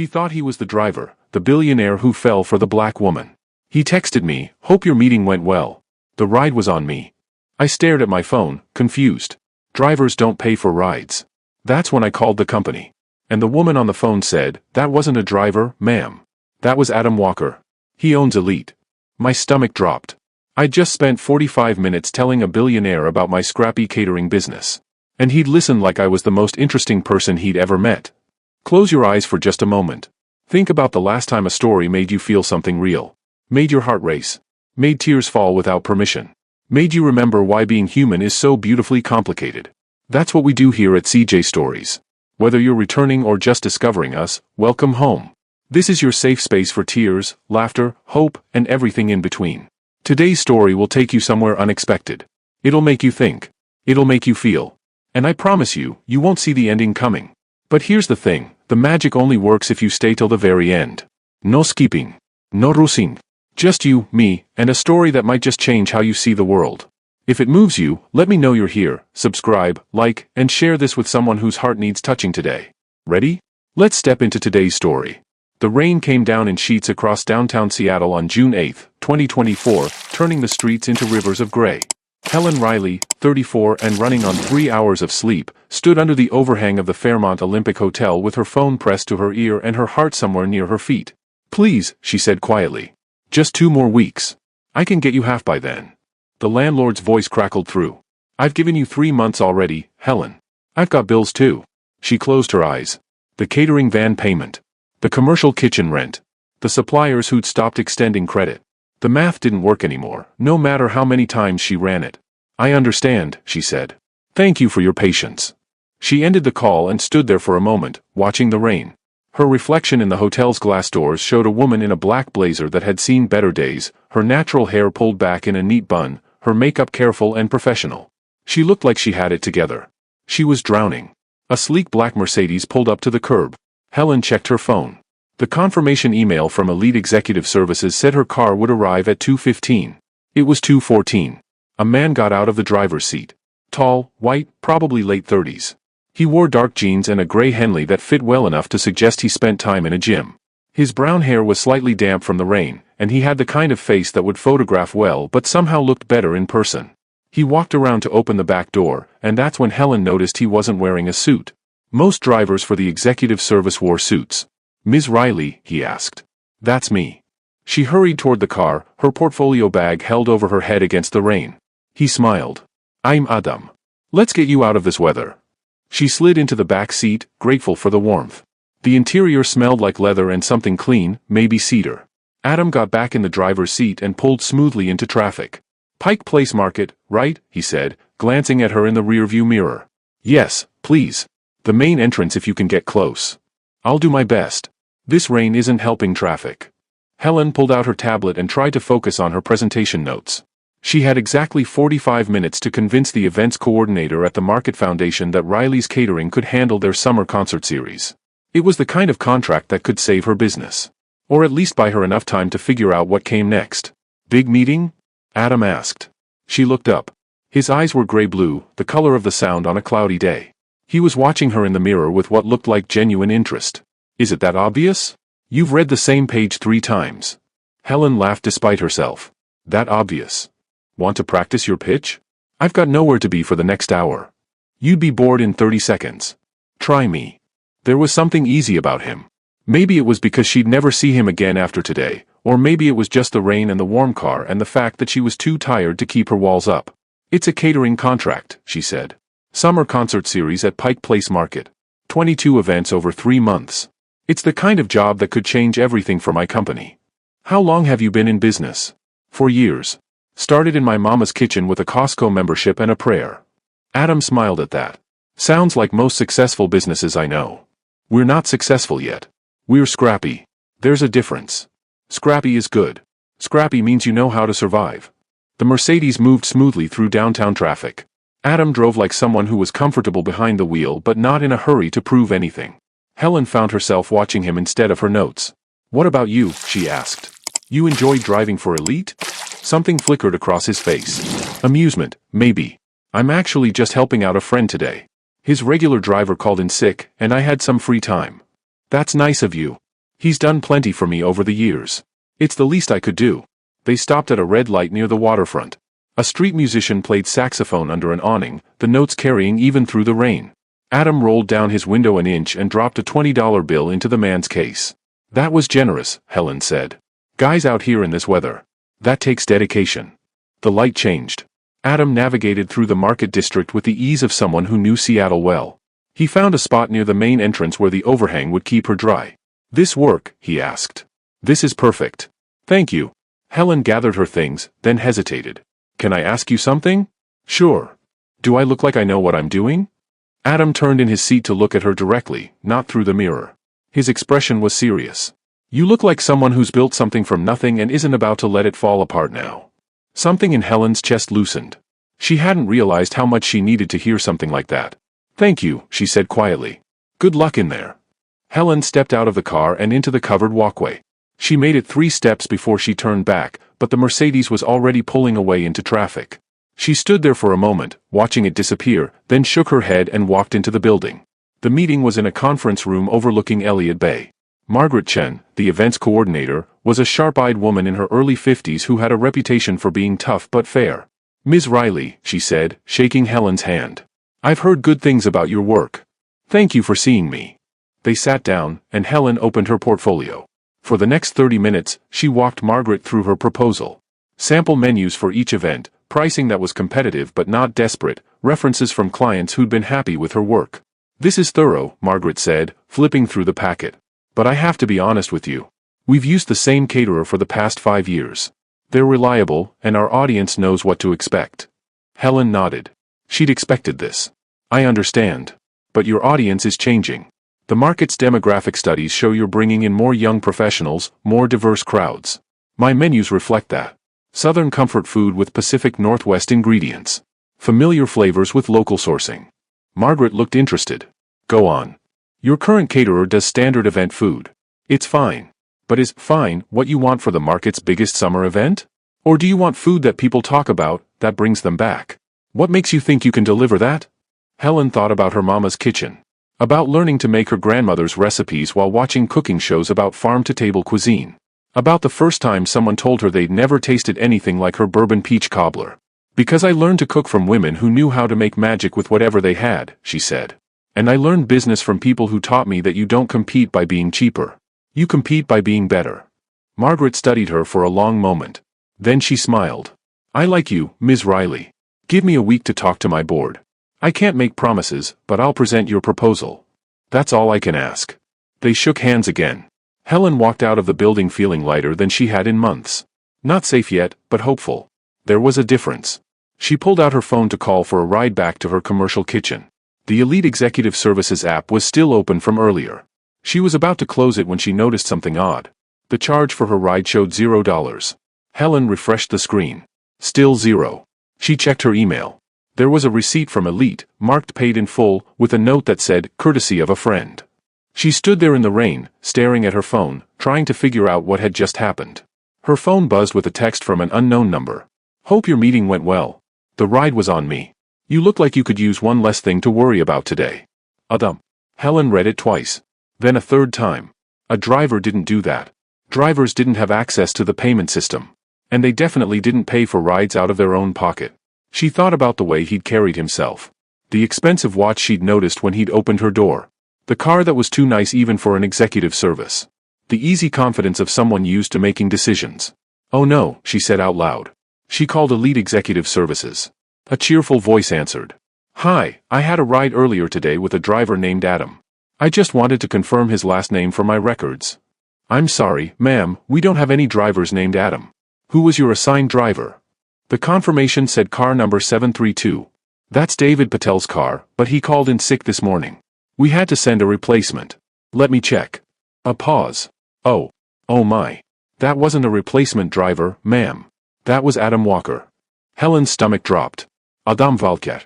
She thought he was the driver, the billionaire who fell for the black woman. He texted me, "Hope your meeting went well." The ride was on me. I stared at my phone, confused. Drivers don't pay for rides. That's when I called the company. And the woman on the phone said, "That wasn't a driver, ma'am. That was Adam Walker. He owns Elite." My stomach dropped. I'd just spent 45 minutes telling a billionaire about my scrappy catering business. And he'd listened like I was the most interesting person he'd ever met. Close your eyes for just a moment. Think about the last time a story made you feel something real. Made your heart race. Made tears fall without permission. Made you remember why being human is so beautifully complicated. That's what we do here at CJ Stories. Whether you're returning or just discovering us, welcome home. This is your safe space for tears, laughter, hope, and everything in between. Today's story will take you somewhere unexpected. It'll make you think. It'll make you feel. And I promise you, you won't see the ending coming. But here's the thing, the magic only works if you stay till the very end. No skipping. No rushing. Just you, me, and a story that might just change how you see the world. If it moves you, let me know you're here, subscribe, like, and share this with someone whose heart needs touching today. Ready? Let's step into today's story. The rain came down in sheets across downtown Seattle on June 8, 2024, turning the streets into rivers of gray. Helen Riley, 34 and running on 3 hours of sleep, stood under the overhang of the Fairmont Olympic Hotel with her phone pressed to her ear and her heart somewhere near her feet. "Please," she said quietly. "Just 2 more weeks. I can get you half by then." The landlord's voice crackled through. "I've given you 3 months already, Helen. I've got bills too." She closed her eyes. The catering van payment. The commercial kitchen rent. The suppliers who'd stopped extending credit. The math didn't work anymore, no matter how many times she ran it. "I understand," she said. "Thank you for your patience." She ended the call and stood there for a moment, watching the rain. Her reflection in the hotel's glass doors showed a woman in a black blazer that had seen better days, her natural hair pulled back in a neat bun, her makeup careful and professional. She looked like she had it together. She was drowning. A sleek black Mercedes pulled up to the curb. Helen checked her phone. The confirmation email from Elite Executive Services said her car would arrive at 2:15. It was 2:14. A man got out of the driver's seat. Tall, white, probably late 30s. He wore dark jeans and a gray Henley that fit well enough to suggest he spent time in a gym. His brown hair was slightly damp from the rain, and he had the kind of face that would photograph well but somehow looked better in person. He walked around to open the back door, and that's when Helen noticed he wasn't wearing a suit. Most drivers for the executive service wore suits. "Ms. Riley?" he asked. "That's me." She hurried toward the car, her portfolio bag held over her head against the rain. He smiled. "I'm Adam. Let's get you out of this weather." She slid into the back seat, grateful for the warmth. The interior smelled like leather and something clean, maybe cedar. Adam got back in the driver's seat and pulled smoothly into traffic. "Pike Place Market, right?" he said, glancing at her in the rearview mirror. "Yes, please. The main entrance if you can get close." "I'll do my best." This rain isn't helping traffic. Helen pulled out her tablet and tried to focus on her presentation notes. She had exactly 45 minutes to convince the events coordinator at the Market Foundation that Riley's Catering could handle their summer concert series. It was the kind of contract that could save her business. Or at least buy her enough time to figure out what came next. "Big meeting?" Adam asked. She looked up. His eyes were gray-blue, the color of the sound on a cloudy day. He was watching her in the mirror with what looked like genuine interest. "Is it that obvious? You've read the same page 3 times." Helen laughed despite herself. "That obvious? Want to practice your pitch? I've got nowhere to be for the next hour. You'd be bored in 30 seconds. Try me." There was something easy about him. Maybe it was because she'd never see him again after today, or maybe it was just the rain and the warm car and the fact that she was too tired to keep her walls up. "It's a catering contract," she said. "Summer concert series at Pike Place Market. 22 events over 3 months. It's the kind of job that could change everything for my company." "How long have you been in business?" "For years. Started in my mama's kitchen with a Costco membership and a prayer." Adam smiled at that. "Sounds like most successful businesses I know." "We're not successful yet. We're scrappy. There's a difference. Scrappy is good. Scrappy means you know how to survive." The Mercedes moved smoothly through downtown traffic. Adam drove like someone who was comfortable behind the wheel but not in a hurry to prove anything. Helen found herself watching him instead of her notes. "What about you?" she asked. "You enjoy driving for Elite?" Something flickered across his face. "Amusement, maybe. I'm actually just helping out a friend today. His regular driver called in sick, and I had some free time." "That's nice of you." He's done plenty for me over the years. It's the least I could do. They stopped at a red light near the waterfront. A street musician played saxophone under an awning, the notes carrying even through the rain. Adam rolled down his window an inch and dropped a $20 bill into the man's case. That was generous, Helen said. Guys out here in this weather. That takes dedication. The light changed. Adam navigated through the market district with the ease of someone who knew Seattle well. He found a spot near the main entrance where the overhang would keep her dry. This work? He asked. This is perfect. Thank you. Helen gathered her things, then hesitated. Can I ask you something? Sure. Do I look like I know what I'm doing? Adam turned in his seat to look at her directly, not through the mirror. His expression was serious. You look like someone who's built something from nothing and isn't about to let it fall apart now. Something in Helen's chest loosened. She hadn't realized how much she needed to hear something like that. Thank you, she said quietly. Good luck in there. Helen stepped out of the car and into the covered walkway. She made it 3 steps before she turned back, but the Mercedes was already pulling away into traffic. She stood there for a moment, watching it disappear, then shook her head and walked into the building. The meeting was in a conference room overlooking Elliott Bay. Margaret Chen, the events coordinator, was a sharp-eyed woman in her early 50s who had a reputation for being tough but fair. Ms. Riley, she said, shaking Helen's hand. I've heard good things about your work. Thank you for seeing me. They sat down, and Helen opened her portfolio. For the next 30 minutes, she walked Margaret through her proposal. Sample menus for each event, pricing that was competitive but not desperate, references from clients who'd been happy with her work. This is thorough, Margaret said, flipping through the packet. But I have to be honest with you. We've used the same caterer for the past 5 years. They're reliable, and our audience knows what to expect. Helen nodded. She'd expected this. I understand. But your audience is changing. The market's demographic studies show you're bringing in more young professionals, more diverse crowds. My menus reflect that. Southern comfort food with Pacific Northwest ingredients. Familiar flavors with local sourcing. Margaret looked interested. Go on. Your current caterer does standard event food. It's fine. But is fine what you want for the market's biggest summer event? Or do you want food that people talk about, that brings them back? What makes you think you can deliver that? Helen thought about her mama's kitchen. About learning to make her grandmother's recipes while watching cooking shows about farm-to-table cuisine. About the first time someone told her they'd never tasted anything like her bourbon peach cobbler. Because I learned to cook from women who knew how to make magic with whatever they had, she said. And I learned business from people who taught me that you don't compete by being cheaper. You compete by being better. Margaret studied her for a long moment. Then she smiled. I like you, Ms. Riley. Give me a week to talk to my board. I can't make promises, but I'll present your proposal. That's all I can ask. They shook hands again. Helen walked out of the building feeling lighter than she had in months. Not safe yet, but hopeful. There was a difference. She pulled out her phone to call for a ride back to her commercial kitchen. The Elite Executive Services app was still open from earlier. She was about to close it when she noticed something odd. The charge for her ride showed $0. Helen refreshed the screen. Still zero. She checked her email. There was a receipt from Elite, marked paid in full, with a note that said, courtesy of a friend. She stood there in the rain, staring at her phone, trying to figure out what had just happened. Her phone buzzed with a text from an unknown number. Hope your meeting went well. The ride was on me. You look like you could use one less thing to worry about today. Adam. Helen read it twice. Then a third time. A driver didn't do that. Drivers didn't have access to the payment system. And they definitely didn't pay for rides out of their own pocket. She thought about the way he'd carried himself. The expensive watch she'd noticed when he'd opened her door. The car that was too nice even for an executive service. The easy confidence of someone used to making decisions. Oh no, she said out loud. She called Elite Executive Services. A cheerful voice answered. Hi, I had a ride earlier today with a driver named Adam. I just wanted to confirm his last name for my records. I'm sorry, ma'am, we don't have any drivers named Adam. Who was your assigned driver? The confirmation said car number 732. That's David Patel's car, but he called in sick this morning. We had to send a replacement. Let me check. A pause. Oh my. That wasn't a replacement driver, ma'am. That was Adam Walker. Helen's stomach dropped. Adam Walker.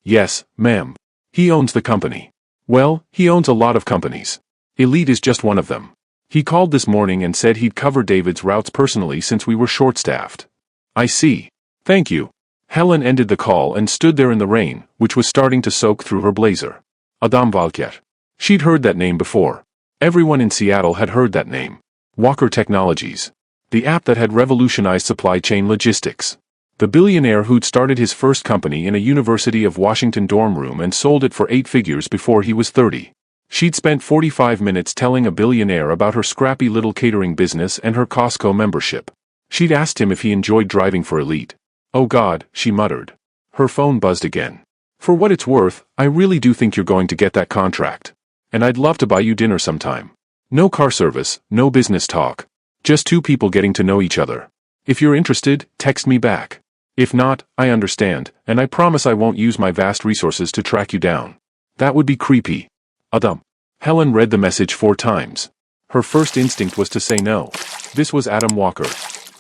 Yes, ma'am. He owns the company. Well, he owns a lot of companies. Elite is just one of them. He called this morning and said he'd cover David's routes personally since we were short-staffed. I see. Thank you. Helen ended the call and stood there in the rain, which was starting to soak through her blazer. Adam Walker. She'd heard that name before. Everyone in Seattle had heard that name. Walker Technologies. The app that had revolutionized supply chain logistics. The billionaire who'd started his first company in a University of Washington dorm room and sold it for 8 figures before he was 30. She'd spent 45 minutes telling a billionaire about her scrappy little catering business and her Costco membership. She'd asked him if he enjoyed driving for Elite. "Oh God," she muttered. Her phone buzzed again. "For what it's worth, I really do think you're going to get that contract. And I'd love to buy you dinner sometime. No car service, no business talk. Just two people getting to know each other. If you're interested, text me back. If not, I understand, and I promise I won't use my vast resources to track you down. That would be creepy." Helen read the message 4 times. Her first instinct was to say no. This was Adam Walker.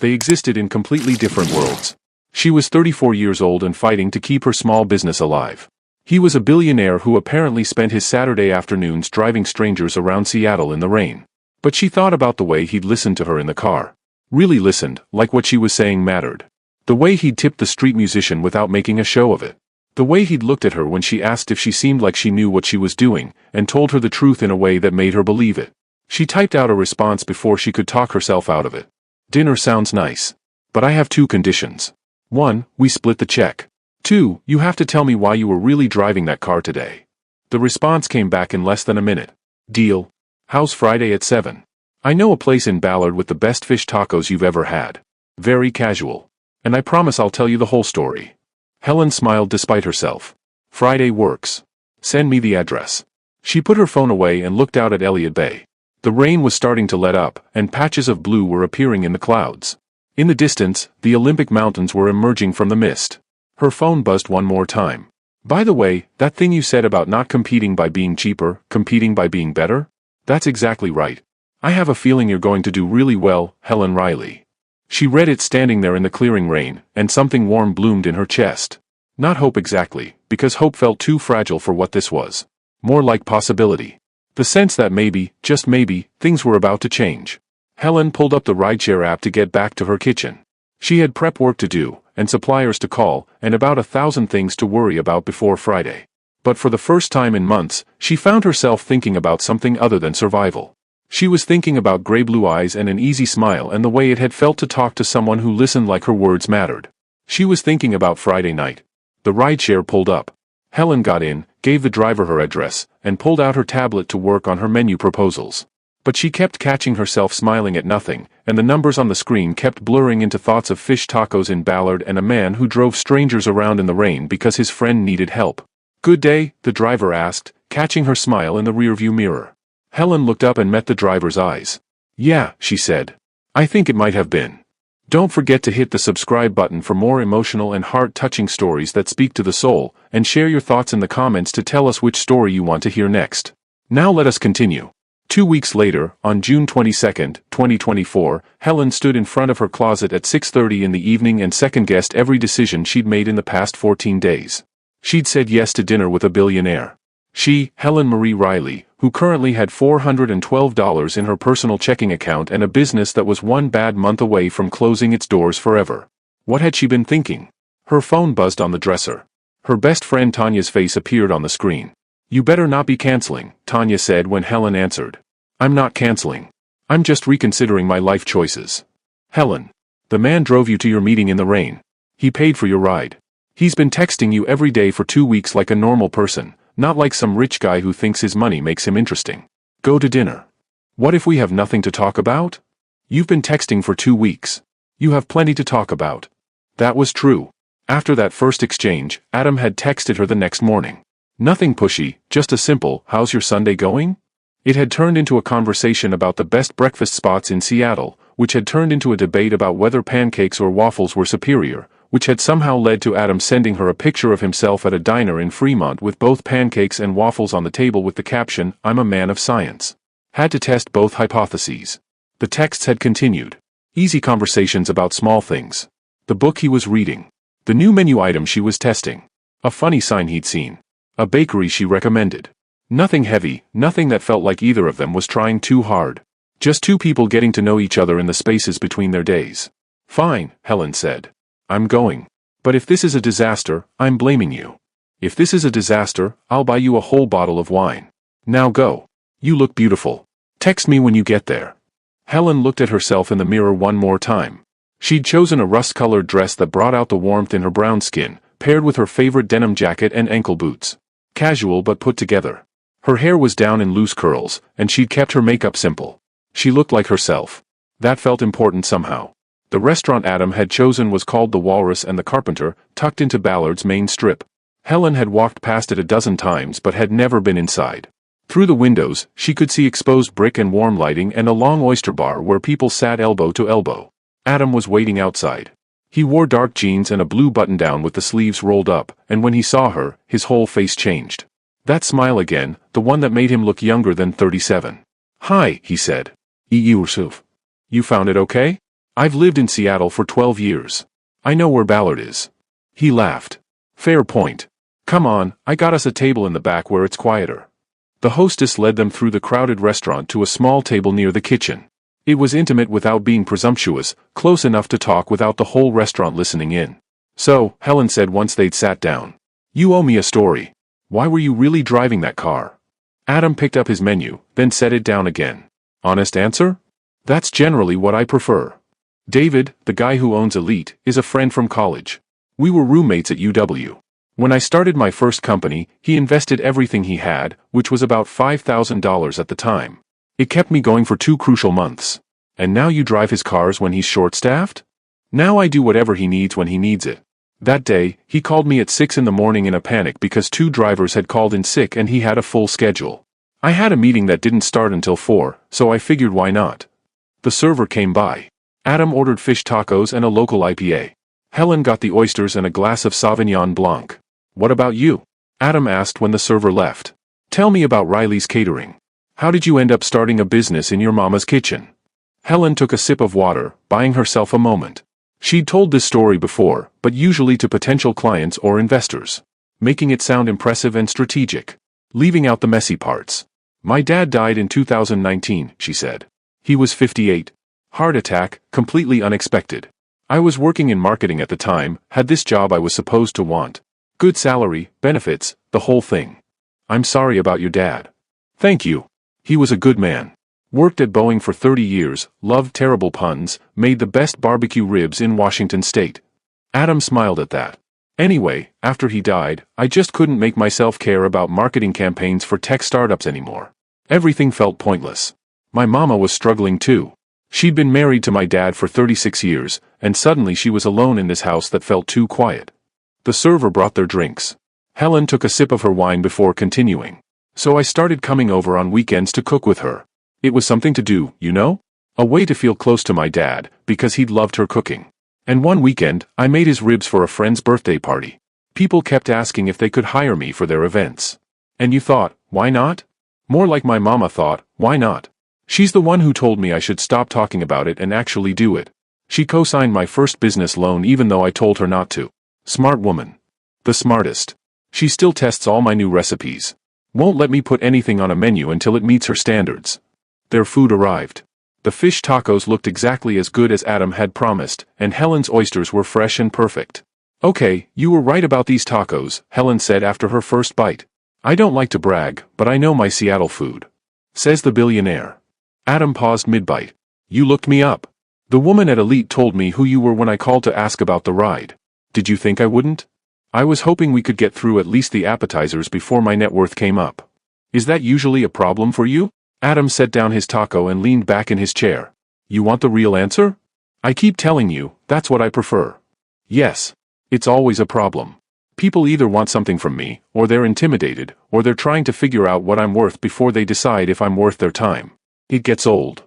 They existed in completely different worlds. She was 34 years old and fighting to keep her small business alive. He was a billionaire who apparently spent his Saturday afternoons driving strangers around Seattle in the rain. But she thought about the way he'd listened to her in the car. Really listened, like what she was saying mattered. The way he'd tipped the street musician without making a show of it. The way he'd looked at her when she asked if she seemed like she knew what she was doing, and told her the truth in a way that made her believe it. She typed out a response before she could talk herself out of it. "Dinner sounds nice. But I have 2 conditions. 1, we split the check. 2, you have to tell me why you were really driving that car today." The response came back in less than a minute. "Deal. How's Friday at 7? I know a place in Ballard with the best fish tacos you've ever had. Very casual. And I promise I'll tell you the whole story." Helen smiled despite herself. "Friday works. Send me the address." She put her phone away and looked out at Elliott Bay. The rain was starting to let up, and patches of blue were appearing in the clouds. In the distance, the Olympic Mountains were emerging from the mist. Her phone buzzed one more time. "By the way, that thing you said about not competing by being cheaper, competing by being better? That's exactly right. I have a feeling you're going to do really well, Helen Riley." She read it standing there in the clearing rain, and something warm bloomed in her chest. Not hope exactly, because hope felt too fragile for what this was. More like possibility. The sense that maybe, just maybe, things were about to change. Helen pulled up the rideshare app to get back to her kitchen. She had prep work to do, and suppliers to call, and about 1,000 things to worry about before Friday. But for the first time in months, she found herself thinking about something other than survival. She was thinking about gray blue eyes and an easy smile and the way it had felt to talk to someone who listened like her words mattered. She was thinking about Friday night. The rideshare pulled up. Helen got in, gave the driver her address, and pulled out her tablet to work on her menu proposals. But she kept catching herself smiling at nothing, and the numbers on the screen kept blurring into thoughts of fish tacos in Ballard and a man who drove strangers around in the rain because his friend needed help. "Good day?" the driver asked, catching her smile in the rearview mirror. Helen looked up and met the driver's eyes. "Yeah," she said. "I think it might have been." Don't forget to hit the subscribe button for more emotional and heart-touching stories that speak to the soul, and share your thoughts in the comments to tell us which story you want to hear next. Now let us continue. 2 weeks later, on June 22, 2024, Helen stood in front of her closet at 6:30 in the evening and second-guessed every decision she'd made in the past 14 days. She'd said yes to dinner with a billionaire. She, Helen Marie Riley, who currently had $412 in her personal checking account and a business that was one bad month away from closing its doors forever. What had she been thinking? Her phone buzzed on the dresser. Her best friend Tanya's face appeared on the screen. "You better not be canceling," Tanya said when Helen answered. "I'm not canceling. I'm just reconsidering my life choices." "Helen, the man drove you to your meeting in the rain. He paid for your ride. He's been texting you every day for 2 weeks like a normal person. Not like some rich guy who thinks his money makes him interesting. Go to dinner. What if we have nothing to talk about? You've been texting for 2 weeks. You have plenty to talk about." That was true. After that first exchange, Adam had texted her the next morning. Nothing pushy, just a simple, "How's your Sunday going?" It had turned into a conversation about the best breakfast spots in Seattle, which had turned into a debate about whether pancakes or waffles were superior, which had somehow led to Adam sending her a picture of himself at a diner in Fremont with both pancakes and waffles on the table with the caption, "I'm a man of science." Had to test both hypotheses. The texts had continued. Easy conversations about small things. The book he was reading. The new menu item she was testing. A funny sign he'd seen. A bakery she recommended. Nothing heavy, nothing that felt like either of them was trying too hard. Just two people getting to know each other in the spaces between their days. "Fine," Helen said. "I'm going. But if this is a disaster, I'm blaming you. If this is a disaster, I'll buy you a whole bottle of wine. Now go. You look beautiful." Text me when you get there. Helen looked at herself in the mirror one more time. She'd chosen a rust-colored dress that brought out the warmth in her brown skin, paired with her favorite denim jacket and ankle boots. Casual but put together. Her hair was down in loose curls, and she'd kept her makeup simple. She looked like herself. That felt important somehow. The restaurant Adam had chosen was called The Walrus and the Carpenter, tucked into Ballard's main strip. Helen had walked past it a dozen times but had never been inside. Through the windows, she could see exposed brick and warm lighting and a long oyster bar where people sat elbow to elbow. Adam was waiting outside. He wore dark jeans and a blue button-down with the sleeves rolled up, and when he saw her, his whole face changed. That smile again, the one that made him look younger than 37. "Hi," he said. Yusuf. "You found it okay? I've lived in Seattle for 12 years. I know where Ballard is." He laughed. "Fair point. Come on, I got us a table in the back where it's quieter." The hostess led them through the crowded restaurant to a small table near the kitchen. It was intimate without being presumptuous, close enough to talk without the whole restaurant listening in. "So," Helen said once they'd sat down, "you owe me a story. Why were you really driving that car?" Adam picked up his menu, then set it down again. "Honest answer? That's generally what I prefer. David, the guy who owns Elite, is a friend from college. We were roommates at UW. When I started my first company, he invested everything he had, which was about $5,000 at the time. It kept me going for 2 crucial months. And now you drive his cars when he's short-staffed? Now I do whatever he needs when he needs it. That day, he called me at 6 in the morning in a panic because 2 drivers had called in sick and he had a full schedule. I had a meeting that didn't start until 4, so I figured why not. The server came by. Adam ordered fish tacos and a local IPA. Helen got the oysters and a glass of Sauvignon Blanc. "What about you?" Adam asked when the server left. "Tell me about Riley's Catering. How did you end up starting a business in your mama's kitchen?" Helen took a sip of water, buying herself a moment. She'd told this story before, but usually to potential clients or investors, making it sound impressive and strategic, leaving out the messy parts. "My dad died in 2019, she said. He was 58. Heart attack, completely unexpected. I was working in marketing at the time, had this job I was supposed to want. Good salary, benefits, the whole thing. I'm sorry about your dad." "Thank you. He was a good man. Worked at Boeing for 30 years, loved terrible puns, made the best barbecue ribs in Washington state." Adam smiled at that. "Anyway, after he died, I just couldn't make myself care about marketing campaigns for tech startups anymore. Everything felt pointless. My mama was struggling too. She'd been married to my dad for 36 years, and suddenly she was alone in this house that felt too quiet." The server brought their drinks. Helen took a sip of her wine before continuing. "So I started coming over on weekends to cook with her. It was something to do, you know? A way to feel close to my dad, because he'd loved her cooking. And one weekend, I made his ribs for a friend's birthday party. People kept asking if they could hire me for their events. And you thought, why not? More like my mama thought, why not? She's the one who told me I should stop talking about it and actually do it. She co-signed my first business loan even though I told her not to. Smart woman. The smartest. She still tests all my new recipes. Won't let me put anything on a menu until it meets her standards." Their food arrived. The fish tacos looked exactly as good as Adam had promised, and Helen's oysters were fresh and perfect. "Okay, you were right about these tacos," Helen said after her first bite. "I don't like to brag, but I know my Seattle food. Says the billionaire." Adam paused mid-bite. "You looked me up. The woman at Elite told me who you were when I called to ask about the ride. Did you think I wouldn't? I was hoping we could get through at least the appetizers before my net worth came up. Is that usually a problem for you?" Adam set down his taco and leaned back in his chair. "You want the real answer? I keep telling you, that's what I prefer. Yes. It's always a problem. People either want something from me, or they're intimidated, or they're trying to figure out what I'm worth before they decide if I'm worth their time. It gets old."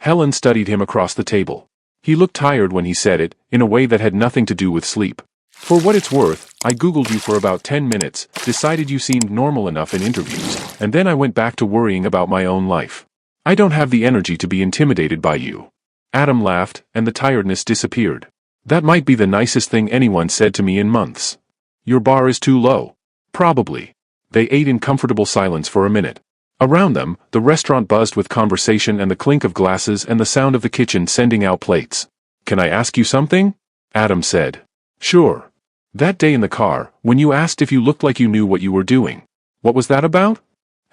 Helen studied him across the table. He looked tired when he said it, in a way that had nothing to do with sleep. "For what it's worth, I Googled you for about 10 minutes, decided you seemed normal enough in interviews, and then I went back to worrying about my own life. I don't have the energy to be intimidated by you." Adam laughed, and the tiredness disappeared. "That might be the nicest thing anyone said to me in months. Your bar is too low." "Probably." They ate in comfortable silence for a minute. Around them, the restaurant buzzed with conversation and the clink of glasses and the sound of the kitchen sending out plates. "Can I ask you something?" Adam said. "Sure. That day in the car, when you asked if you looked like you knew what you were doing. What was that about?"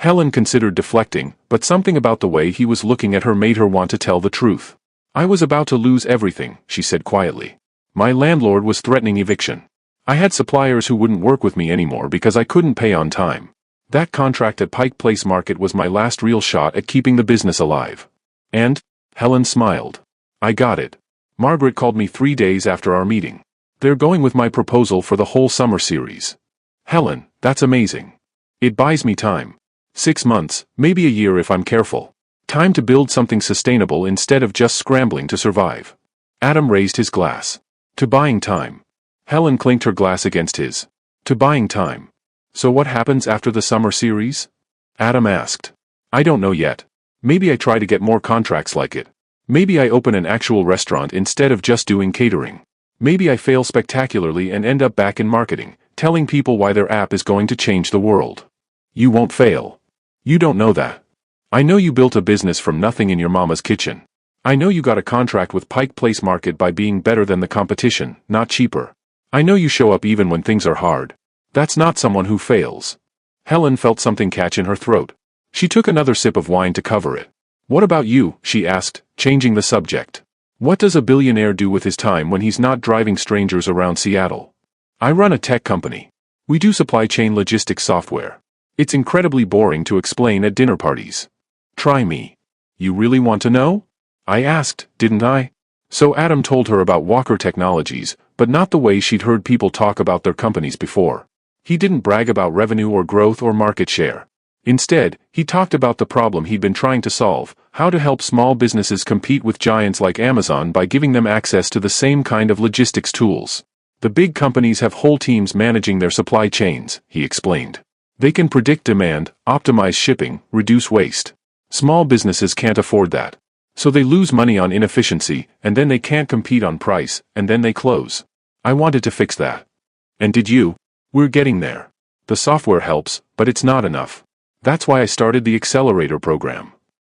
Helen considered deflecting, but something about the way he was looking at her made her want to tell the truth. I was about to lose everything, she said quietly. My landlord was threatening eviction. I had suppliers who wouldn't work with me anymore because I couldn't pay on time. That contract at Pike Place Market was my last real shot at keeping the business alive. And? Helen smiled. I got it. Margaret called me 3 days after our meeting. They're going with my proposal for the whole summer series. Helen, that's amazing. It buys me time. 6 months, maybe a year if I'm careful. Time to build something sustainable instead of just scrambling to survive. Adam raised his glass. To buying time. Helen clinked her glass against his. To buying time. So what happens after the summer series? Adam asked. I don't know yet. Maybe I try to get more contracts like it. Maybe I open an actual restaurant instead of just doing catering. Maybe I fail spectacularly and end up back in marketing, telling people why their app is going to change the world. You won't fail. You don't know that. I know you built a business from nothing in your mama's kitchen. I know you got a contract with Pike Place Market by being better than the competition, not cheaper. I know you show up even when things are hard. That's not someone who fails. Helen felt something catch in her throat. She took another sip of wine to cover it. What about you? She asked, changing the subject. What does a billionaire do with his time when he's not driving strangers around Seattle? I run a tech company. We do supply chain logistics software. It's incredibly boring to explain at dinner parties. Try me. You really want to know? I asked, didn't I? So Adam told her about Walker Technologies, but not the way she'd heard people talk about their companies before. He didn't brag about revenue or growth or market share. Instead, he talked about the problem he'd been trying to solve, how to help small businesses compete with giants like Amazon by giving them access to the same kind of logistics tools. The big companies have whole teams managing their supply chains, he explained. They can predict demand, optimize shipping, reduce waste. Small businesses can't afford that. So they lose money on inefficiency, and then they can't compete on price, and then they close. I wanted to fix that. And did you? We're getting there. The software helps, but it's not enough. That's why I started the Accelerator program.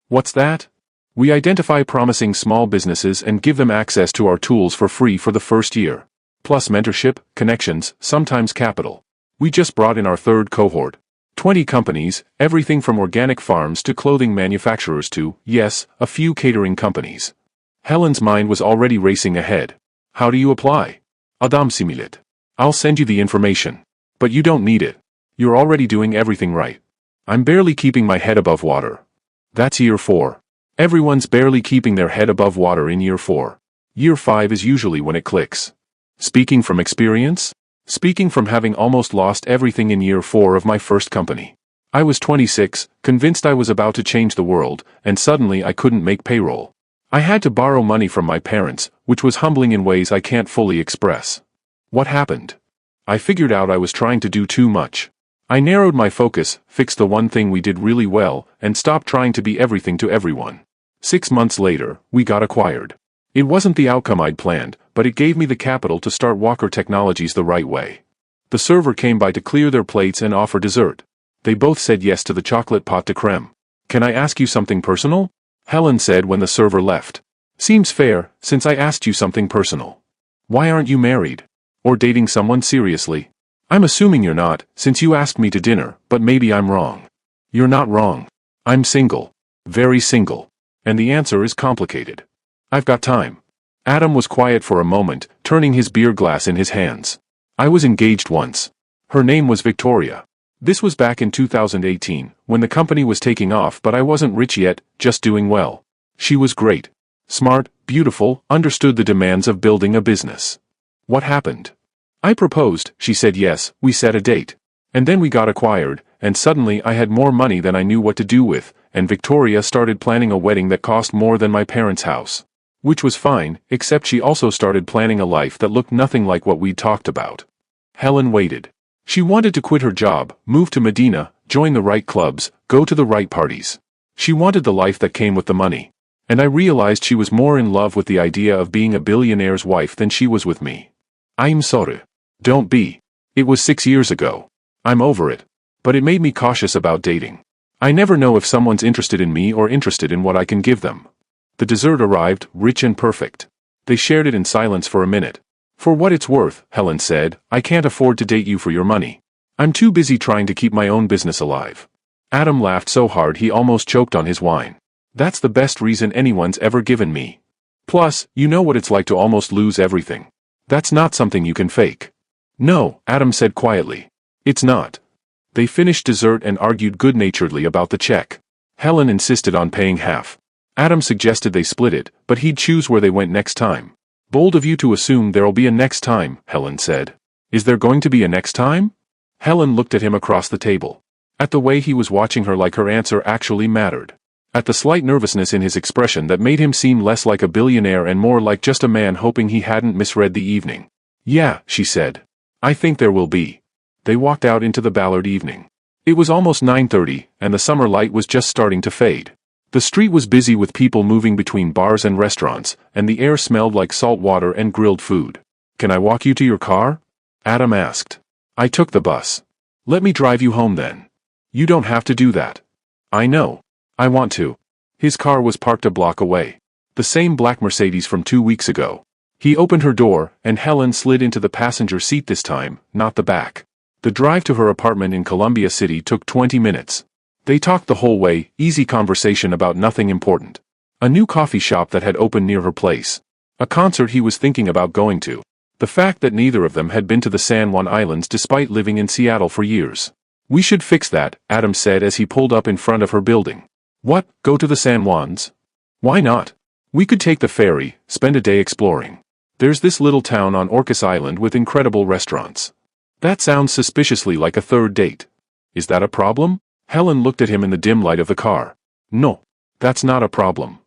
What's that? We identify promising small businesses and give them access to our tools for free for the first year. Plus mentorship, connections, sometimes capital. We just brought in our third cohort. 20 companies, everything from organic farms to clothing manufacturers to, yes, a few catering companies. Helen's mind was already racing ahead. How do you apply? Adam similet. I'll send you the information. But you don't need it. You're already doing everything right. I'm barely keeping my head above water. That's year 4. Everyone's barely keeping their head above water in year 4. Year 5 is usually when it clicks. Speaking from experience? Speaking from having almost lost everything in year 4 of my first company. I was 26, convinced I was about to change the world, and suddenly I couldn't make payroll. I had to borrow money from my parents, which was humbling in ways I can't fully express. What happened? I figured out I was trying to do too much. I narrowed my focus, fixed the one thing we did really well, and stopped trying to be everything to everyone. 6 months later, we got acquired. It wasn't the outcome I'd planned, but it gave me the capital to start Walker Technologies the right way. The server came by to clear their plates and offer dessert. They both said yes to the chocolate pâte de crème. Can I ask you something personal? Helen said when the server left. Seems fair, since I asked you something personal. Why aren't you married? Or dating someone seriously? I'm assuming you're not, since you asked me to dinner, but maybe I'm wrong. You're not wrong. I'm single. Very single. And the answer is complicated. I've got time. Adam was quiet for a moment, turning his beer glass in his hands. I was engaged once. Her name was Victoria. This was back in 2018, when the company was taking off, but I wasn't rich yet, just doing well. She was great. Smart, beautiful, understood the demands of building a business. What happened? I proposed, she said yes, we set a date. And then we got acquired, and suddenly I had more money than I knew what to do with, and Victoria started planning a wedding that cost more than my parents' house. Which was fine, except she also started planning a life that looked nothing like what we'd talked about. Helen waited. She wanted to quit her job, move to Medina, join the right clubs, go to the right parties. She wanted the life that came with the money. And I realized she was more in love with the idea of being a billionaire's wife than she was with me. I'm sorry. Don't be. It was 6 years ago. I'm over it. But it made me cautious about dating. I never know if someone's interested in me or interested in what I can give them. The dessert arrived, rich and perfect. They shared it in silence for a minute. For what it's worth, Helen said, I can't afford to date you for your money. I'm too busy trying to keep my own business alive. Adam laughed so hard he almost choked on his wine. That's the best reason anyone's ever given me. Plus, you know what it's like to almost lose everything. That's not something you can fake. No, Adam said quietly. It's not. They finished dessert and argued good-naturedly about the check. Helen insisted on paying half. Adam suggested they split it, but he'd choose where they went next time. Bold of you to assume there'll be a next time, Helen said. Is there going to be a next time? Helen looked at him across the table. At the way he was watching her, like her answer actually mattered. At the slight nervousness in his expression that made him seem less like a billionaire and more like just a man hoping he hadn't misread the evening. Yeah, she said. I think there will be. They walked out into the Ballard evening. It was almost 9:30, and the summer light was just starting to fade. The street was busy with people moving between bars and restaurants, and the air smelled like salt water and grilled food. Can I walk you to your car? Adam asked. I took the bus. Let me drive you home then. You don't have to do that. I know. I want to. His car was parked a block away. The same black Mercedes from 2 weeks ago. He opened her door, and Helen slid into the passenger seat this time, not the back. The drive to her apartment in Columbia City took 20 minutes. They talked the whole way, easy conversation about nothing important. A new coffee shop that had opened near her place. A concert he was thinking about going to. The fact that neither of them had been to the San Juan Islands despite living in Seattle for years. We should fix that, Adam said as he pulled up in front of her building. What, go to the San Juans? Why not? We could take the ferry, spend a day exploring. There's this little town on Orcas Island with incredible restaurants. That sounds suspiciously like a third date. Is that a problem? Helen looked at him in the dim light of the car. No. That's not a problem.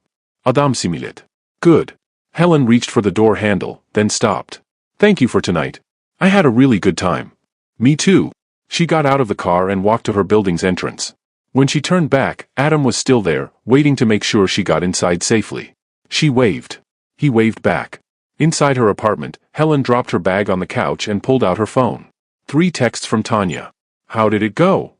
Adam similet. Good. Helen reached for the door handle, then stopped. Thank you for tonight. I had a really good time. Me too. She got out of the car and walked to her building's entrance. When she turned back, Adam was still there, waiting to make sure she got inside safely. She waved. He waved back. Inside her apartment, Helen dropped her bag on the couch and pulled out her phone. 3 texts from Tanya. How did it go?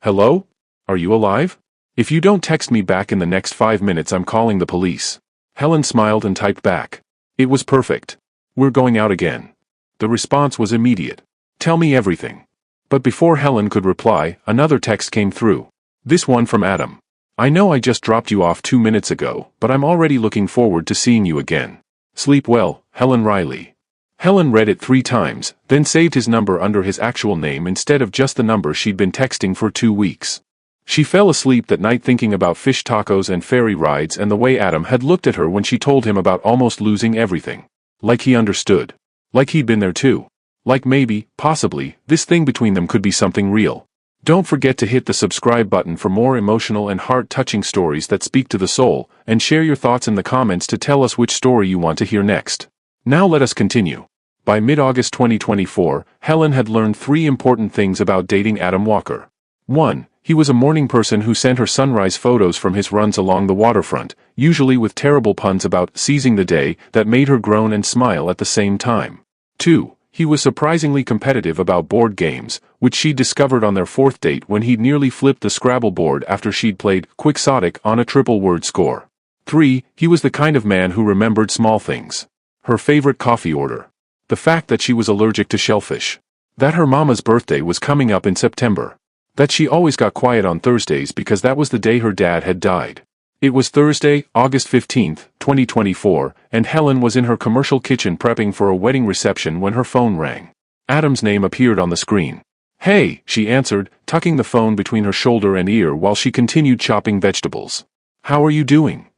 Hello? Are you alive? If you don't text me back in the next 5 minutes, I'm calling the police. Helen smiled and typed back. It was perfect. We're going out again. The response was immediate. Tell me everything. But before Helen could reply, another text came through. This one from Adam. I know I just dropped you off 2 minutes ago, but I'm already looking forward to seeing you again. Sleep well, Helen Riley. Helen read it 3 times, then saved his number under his actual name instead of just the number she'd been texting for 2 weeks. She fell asleep that night thinking about fish tacos and ferry rides and the way Adam had looked at her when she told him about almost losing everything. Like he understood. Like he'd been there too. Like maybe, possibly, this thing between them could be something real. Don't forget to hit the subscribe button for more emotional and heart-touching stories that speak to the soul, and share your thoughts in the comments to tell us which story you want to hear next. Now let us continue. By mid-August 2024, Helen had learned 3 important things about dating Adam Walker. 1. He was a morning person who sent her sunrise photos from his runs along the waterfront, usually with terrible puns about seizing the day that made her groan and smile at the same time. 2. He was surprisingly competitive about board games, which she discovered on their 4th date when he'd nearly flipped the Scrabble board after she'd played Quixotic on a triple-word score. 3. He was the kind of man who remembered small things. Her favorite coffee order. The fact that she was allergic to shellfish. That her mama's birthday was coming up in September. That she always got quiet on Thursdays because that was the day her dad had died. It was Thursday, August 15, 2024, and Helen was in her commercial kitchen prepping for a wedding reception when her phone rang. Adam's name appeared on the screen. Hey, she answered, tucking the phone between her shoulder and ear while she continued chopping vegetables. How are you doing?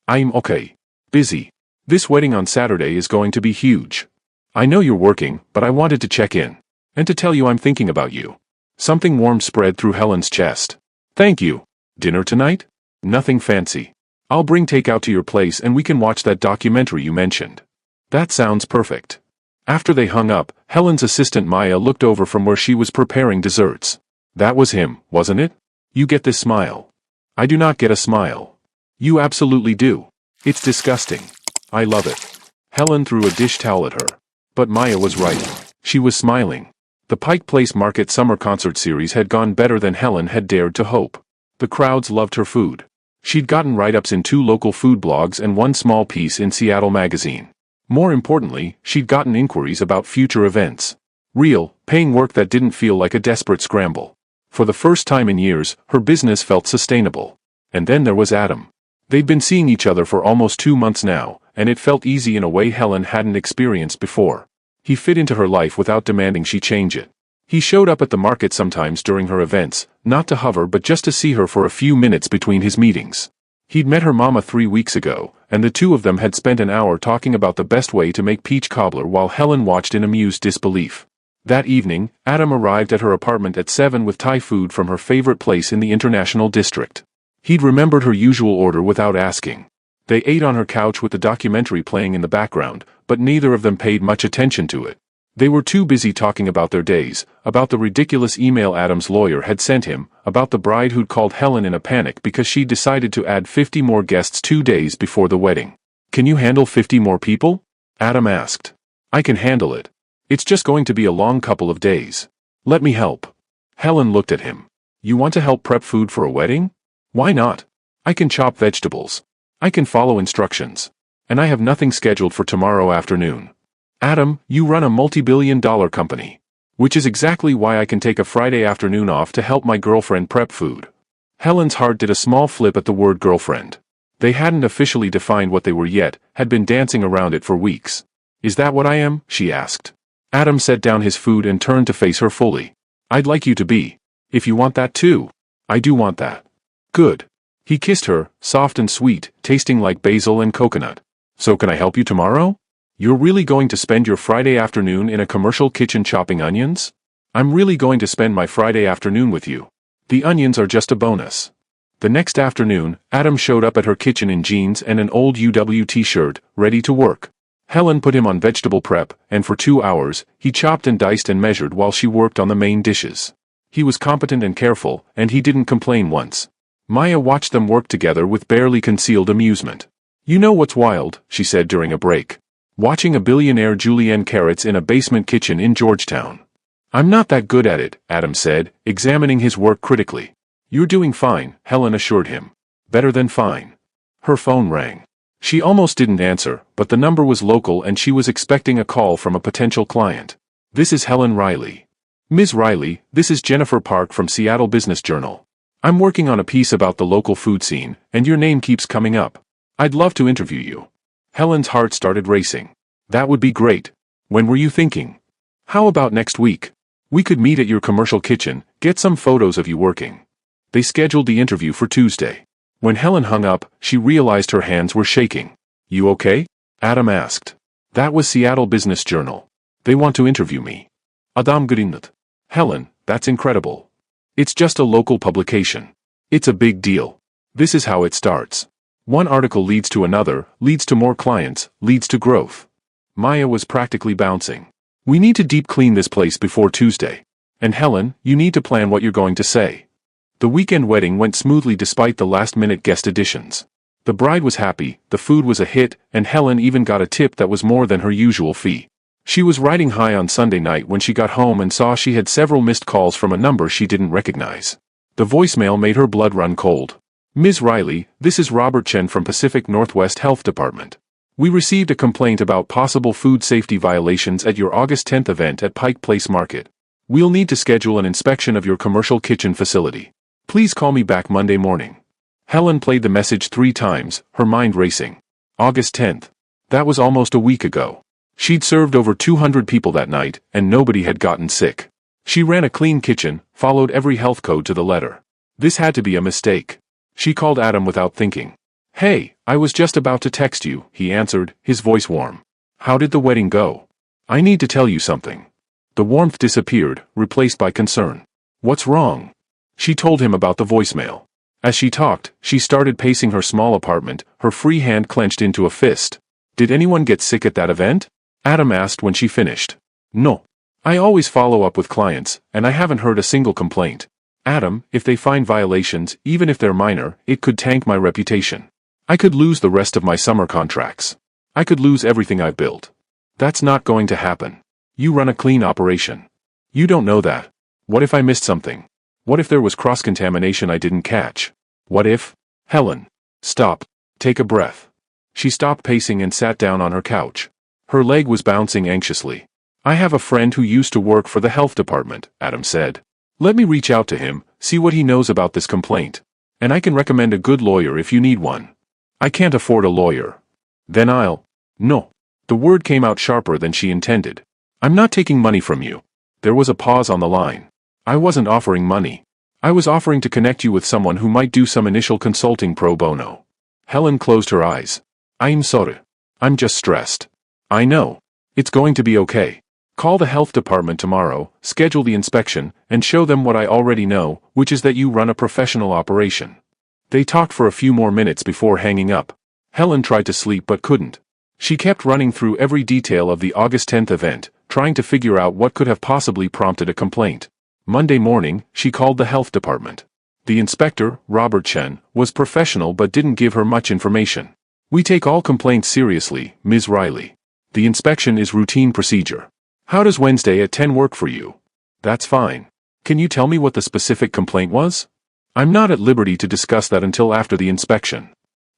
I'm okay. Busy. This wedding on Saturday is going to be huge. I know you're working, but I wanted to check in. And to tell you I'm thinking about you. Something warm spread through Helen's chest. Thank you. Dinner tonight? Nothing fancy. I'll bring takeout to your place and we can watch that documentary you mentioned. That sounds perfect. After they hung up, Helen's assistant Maya looked over from where she was preparing desserts. That was him, wasn't it? You get this smile. I do not get a smile. You absolutely do. It's disgusting. I love it. Helen threw a dish towel at her. But Maya was right. She was smiling. The Pike Place Market Summer Concert Series had gone better than Helen had dared to hope. The crowds loved her food. She'd gotten write-ups in 2 local food blogs and 1 small piece in Seattle Magazine. More importantly, she'd gotten inquiries about future events. Real, paying work that didn't feel like a desperate scramble. For the first time in years, her business felt sustainable. And then there was Adam. They'd been seeing each other for almost 2 months now, and it felt easy in a way Helen hadn't experienced before. He fit into her life without demanding she change it. He showed up at the market sometimes during her events, not to hover but just to see her for a few minutes between his meetings. He'd met her mama 3 weeks ago, and the two of them had spent an hour talking about the best way to make peach cobbler while Helen watched in amused disbelief. That evening, Adam arrived at her apartment at 7 with Thai food from her favorite place in the International District. He'd remembered her usual order without asking. They ate on her couch with the documentary playing in the background, but neither of them paid much attention to it. They were too busy talking about their days, about the ridiculous email Adam's lawyer had sent him, about the bride who'd called Helen in a panic because she'd decided to add 50 more guests 2 days before the wedding. "Can you handle 50 more people?" Adam asked. "I can handle it. It's just going to be a long couple of days. Let me help." Helen looked at him. "You want to help prep food for a wedding? Why not? I can chop vegetables. I can follow instructions. And I have nothing scheduled for tomorrow afternoon." "Adam, you run a multi-billion-dollar company. Which is exactly why I can take a Friday afternoon off to help my girlfriend prep food." Helen's heart did a small flip at the word girlfriend. They hadn't officially defined what they were yet, had been dancing around it for weeks. "Is that what I am?" she asked. Adam set down his food and turned to face her fully. "I'd like you to be. If you want that too." "I do want that." "Good." He kissed her, soft and sweet, tasting like basil and coconut. "So can I help you tomorrow? You're really going to spend your Friday afternoon in a commercial kitchen chopping onions?" "I'm really going to spend my Friday afternoon with you. The onions are just a bonus." The next afternoon, Adam showed up at her kitchen in jeans and an old UW t-shirt, ready to work. Helen put him on vegetable prep, and for 2 hours, he chopped and diced and measured while she worked on the main dishes. He was competent and careful, and he didn't complain once. Maya watched them work together with barely concealed amusement. "You know what's wild?" she said during a break. "Watching a billionaire julienne carrots in a basement kitchen in Georgetown." "I'm not that good at it," Adam said, examining his work critically. "You're doing fine," Helen assured him. "Better than fine." Her phone rang. She almost didn't answer, but the number was local and she was expecting a call from a potential client. "This is Helen Riley." "Ms. Riley, this is Jennifer Park from Seattle Business Journal. I'm working on a piece about the local food scene, and your name keeps coming up. I'd love to interview you." Helen's heart started racing. "That would be great. When were you thinking?" "How about next week? We could meet at your commercial kitchen, get some photos of you working." They scheduled the interview for Tuesday. When Helen hung up, she realized her hands were shaking. "You okay?" Adam asked. "That was Seattle Business Journal. They want to interview me." "Adam Grinut." "Helen, that's incredible. It's just a local publication. It's a big deal. This is how it starts. One article leads to another, leads to more clients, leads to growth." Maya was practically bouncing. "We need to deep clean this place before Tuesday. And Helen, you need to plan what you're going to say." The weekend wedding went smoothly despite the last-minute guest additions. The bride was happy, the food was a hit, and Helen even got a tip that was more than her usual fee. She was riding high on Sunday night when she got home and saw she had several missed calls from a number she didn't recognize. The voicemail made her blood run cold. "Ms. Riley, this is Robert Chen from Pacific Northwest Health Department. We received a complaint about possible food safety violations at your August 10th event at Pike Place Market. We'll need to schedule an inspection of your commercial kitchen facility. Please call me back Monday morning." Helen played the message 3 times, her mind racing. August 10th. That was almost a week ago. She'd served over 200 people that night, and nobody had gotten sick. She ran a clean kitchen, followed every health code to the letter. This had to be a mistake. She called Adam without thinking. "Hey, I was just about to text you," he answered, his voice warm. "How did the wedding go? I need to tell you something." The warmth disappeared, replaced by concern. "What's wrong?" She told him about the voicemail. As she talked, she started pacing her small apartment, her free hand clenched into a fist. "Did anyone get sick at that event?" Adam asked when she finished. "No. I always follow up with clients, and I haven't heard a single complaint. Adam, if they find violations, even if they're minor, it could tank my reputation. I could lose the rest of my summer contracts. I could lose everything I've built. That's not going to happen. You run a clean operation. You don't know that. What if I missed something? What if there was cross-contamination I didn't catch? What if—" "Helen. Stop. Take a breath." She stopped pacing and sat down on her couch. Her leg was bouncing anxiously. "I have a friend who used to work for the health department," Adam said. Let me reach out to him, see what he knows about this complaint. And I can recommend a good lawyer if you need one. I can't afford a lawyer. Then No. The word came out sharper than she intended. I'm not taking money from you. There was a pause on the line. I wasn't offering money. I was offering to connect you with someone who might do some initial consulting pro bono. Helen closed her eyes. I'm sorry. I'm just stressed. I know. It's going to be okay. Call the health department tomorrow, schedule the inspection, and show them what I already know, which is that you run a professional operation. They talked for a few more minutes before hanging up. Helen tried to sleep but couldn't. She kept running through every detail of the August 10th event, trying to figure out what could have possibly prompted a complaint. Monday morning, she called the health department. The inspector, Robert Chen, was professional but didn't give her much information. We take all complaints seriously, Ms. Riley. The inspection is routine procedure. How does Wednesday at 10 work for you? That's fine. Can you tell me what the specific complaint was? I'm not at liberty to discuss that until after the inspection.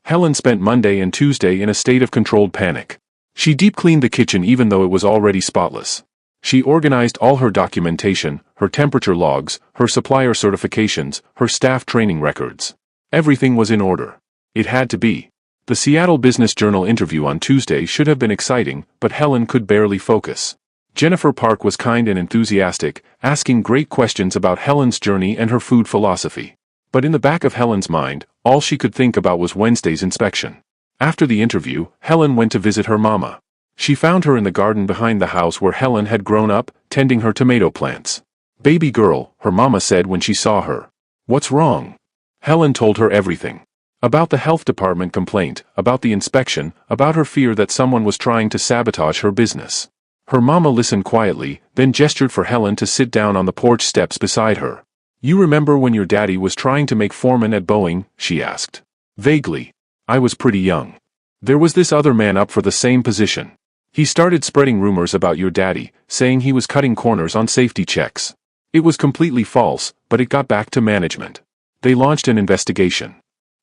Helen spent Monday and Tuesday in a state of controlled panic. She deep-cleaned the kitchen even though it was already spotless. She organized all her documentation, her temperature logs, her supplier certifications, her staff training records. Everything was in order. It had to be. The Seattle Business Journal interview on Tuesday should have been exciting, but Helen could barely focus. Jennifer Park was kind and enthusiastic, asking great questions about Helen's journey and her food philosophy. But in the back of Helen's mind, all she could think about was Wednesday's inspection. After the interview, Helen went to visit her mama. She found her in the garden behind the house where Helen had grown up, tending her tomato plants. "Baby girl," her mama said when she saw her. "What's wrong?" Helen told her everything. About the health department complaint, about the inspection, about her fear that someone was trying to sabotage her business. Her mama listened quietly, then gestured for Helen to sit down on the porch steps beside her. "You remember when your daddy was trying to make foreman at Boeing?" she asked. "Vaguely. I was pretty young. There was this other man up for the same position. He started spreading rumors about your daddy, saying he was cutting corners on safety checks. It was completely false, but it got back to management. They launched an investigation.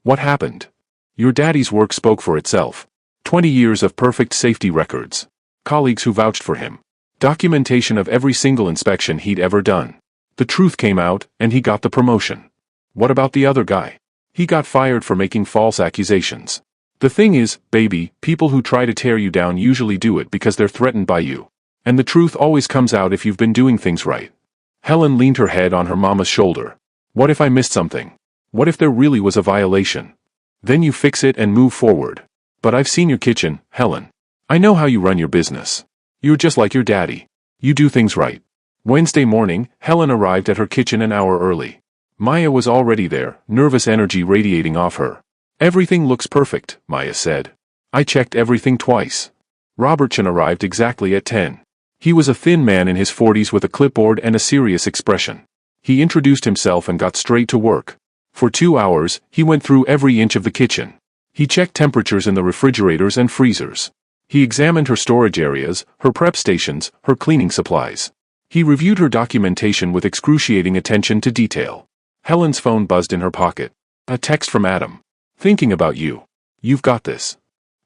What happened? Your daddy's work spoke for itself. 20 years of perfect safety records. Colleagues who vouched for him. Documentation of every single inspection he'd ever done. The truth came out, and he got the promotion. What about the other guy? He got fired for making false accusations. The thing is, baby, people who try to tear you down usually do it because they're threatened by you. And the truth always comes out if you've been doing things right." Helen leaned her head on her mama's shoulder. "What if I missed something? What if there really was a violation? Then you fix it and move forward. But I've seen your kitchen, Helen. I know how you run your business. You're just like your daddy. You do things right." Wednesday morning, Helen arrived at her kitchen an hour early. Maya was already there, nervous energy radiating off her. "Everything looks perfect," Maya said. "I checked everything twice." Robert Chen arrived exactly at 10. He was a thin man in his 40s with a clipboard and a serious expression. He introduced himself and got straight to work. For 2 hours, he went through every inch of the kitchen. He checked temperatures in the refrigerators and freezers. He examined her storage areas, her prep stations, her cleaning supplies. He reviewed her documentation with excruciating attention to detail. Helen's phone buzzed in her pocket. A text from Adam. "Thinking about you. You've got this."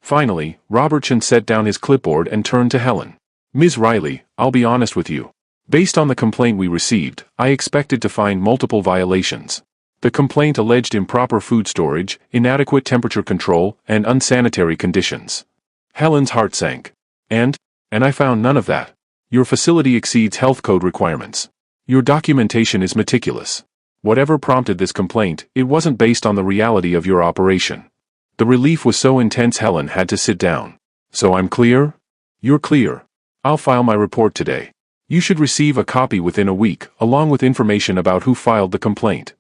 Finally, Robert Chen set down his clipboard and turned to Helen. "Ms. Riley, I'll be honest with you. Based on the complaint we received, I expected to find multiple violations. The complaint alleged improper food storage, inadequate temperature control, and unsanitary conditions." Helen's heart sank. And I found none of that. Your facility exceeds health code requirements. Your documentation is meticulous. Whatever prompted this complaint, it wasn't based on the reality of your operation. The relief was so intense Helen had to sit down. "So I'm clear?" "You're clear. I'll file my report today. You should receive a copy within a week, along with information about who filed the complaint."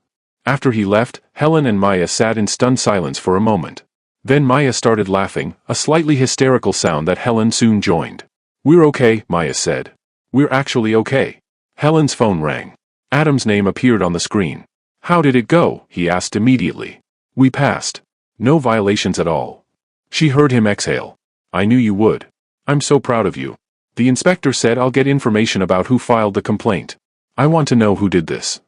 After he left, Helen and Maya sat in stunned silence for a moment. Then Maya started laughing, a slightly hysterical sound that Helen soon joined. "We're okay," Maya said. "We're actually okay." Helen's phone rang. Adam's name appeared on the screen. "How did it go?" he asked immediately. "We passed. No violations at all." She heard him exhale. "I knew you would. I'm so proud of you. The inspector said I'll get information about who filed the complaint. I want to know who did this."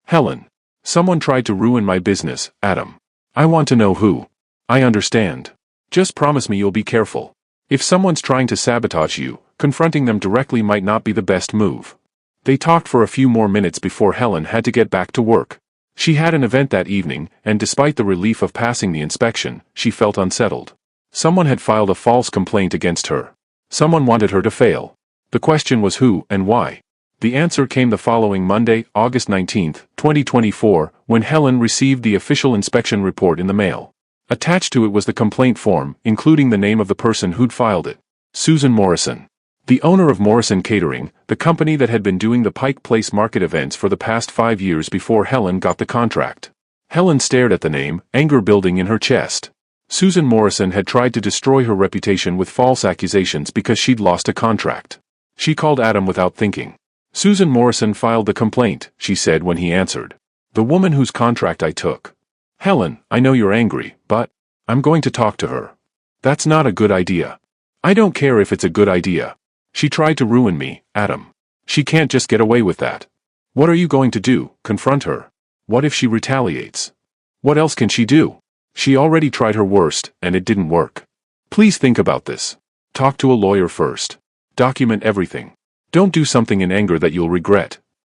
"Helen. Someone tried to ruin my business, Adam. I want to know who." "I understand. Just promise me you'll be careful. If someone's trying to sabotage you, confronting them directly might not be the best move." They talked for a few more minutes before Helen had to get back to work. She had an event that evening, and despite the relief of passing the inspection, she felt unsettled. Someone had filed a false complaint against her. Someone wanted her to fail. The question was who and why. The answer came the following Monday, August 19, 2024, when Helen received the official inspection report in the mail. Attached to it was the complaint form, including the name of the person who'd filed it. Susan Morrison. The owner of Morrison Catering, the company that had been doing the Pike Place market events for the past 5 years before Helen got the contract. Helen stared at the name, anger building in her chest. Susan Morrison had tried to destroy her reputation with false accusations because she'd lost a contract. She called Adam without thinking. Susan Morrison filed the complaint, she said when he answered. The woman whose contract I took. Helen, I know you're angry, but I'm going to talk to her. That's not a good idea. I don't care if it's a good idea. She tried to ruin me, Adam. She can't just get away with that. What are you going to do, confront her? What if she retaliates? What else can she do? She already tried her worst, and it didn't work. Please think about this. Talk to a lawyer first. Document everything. Don't do something in anger that you'll regret.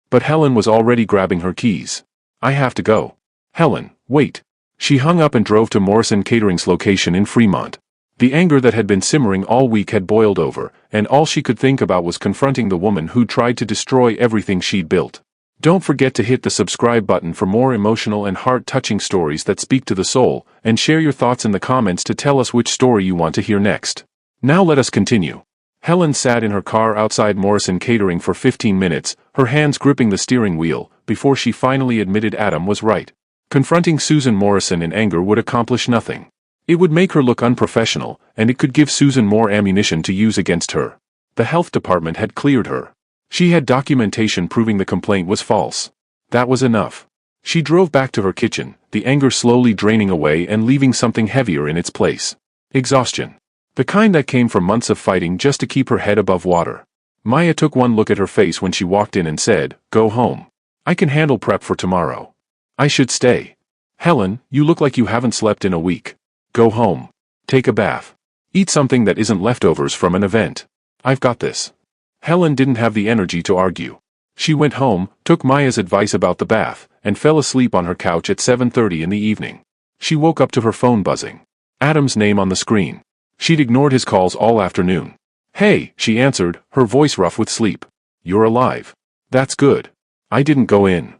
But Helen was already grabbing her keys. I have to go. Helen, wait. She hung up and drove to Morrison Catering's location in Fremont. The anger that had been simmering all week had boiled over, and all she could think about was confronting the woman who tried to destroy everything she'd built. Don't forget to hit the subscribe button for more emotional and heart-touching stories that speak to the soul, and share your thoughts in the comments to tell us which story you want to hear next. Now let us continue. Helen sat in her car outside Morrison Catering for 15 minutes, her hands gripping the steering wheel, before she finally admitted Adam was right. Confronting Susan Morrison in anger would accomplish nothing. It would make her look unprofessional, and it could give Susan more ammunition to use against her. The health department had cleared her. She had documentation proving the complaint was false. That was enough. She drove back to her kitchen, the anger slowly draining away and leaving something heavier in its place. Exhaustion. The kind that came from months of fighting just to keep her head above water. Maya took one look at her face when she walked in and said, "Go home. I can handle prep for tomorrow. I should stay. Helen, you look like you haven't slept in a week. Go home. Take a bath. Eat something that isn't leftovers from an event. I've got this." Helen didn't have the energy to argue. She went home, took Maya's advice about the bath, and fell asleep on her couch at 7:30 in the evening. She woke up to her phone buzzing. Adam's name on the screen. She'd ignored his calls all afternoon. "Hey," she answered, her voice rough with sleep. "You're alive. That's good. I didn't go in."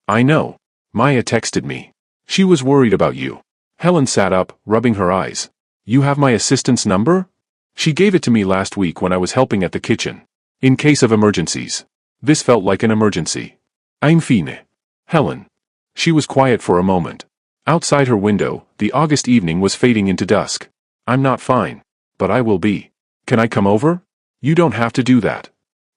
"I know. Maya texted me. She was worried about you." Helen sat up, rubbing her eyes. "You have my assistant's number?" "She gave it to me last week when I was helping at the kitchen. In case of emergencies." This felt like an emergency. "I'm fine." "Helen." She was quiet for a moment. Outside her window, the August evening was fading into dusk. "I'm not fine. But I will be. Can I come over?" "You don't have to do that."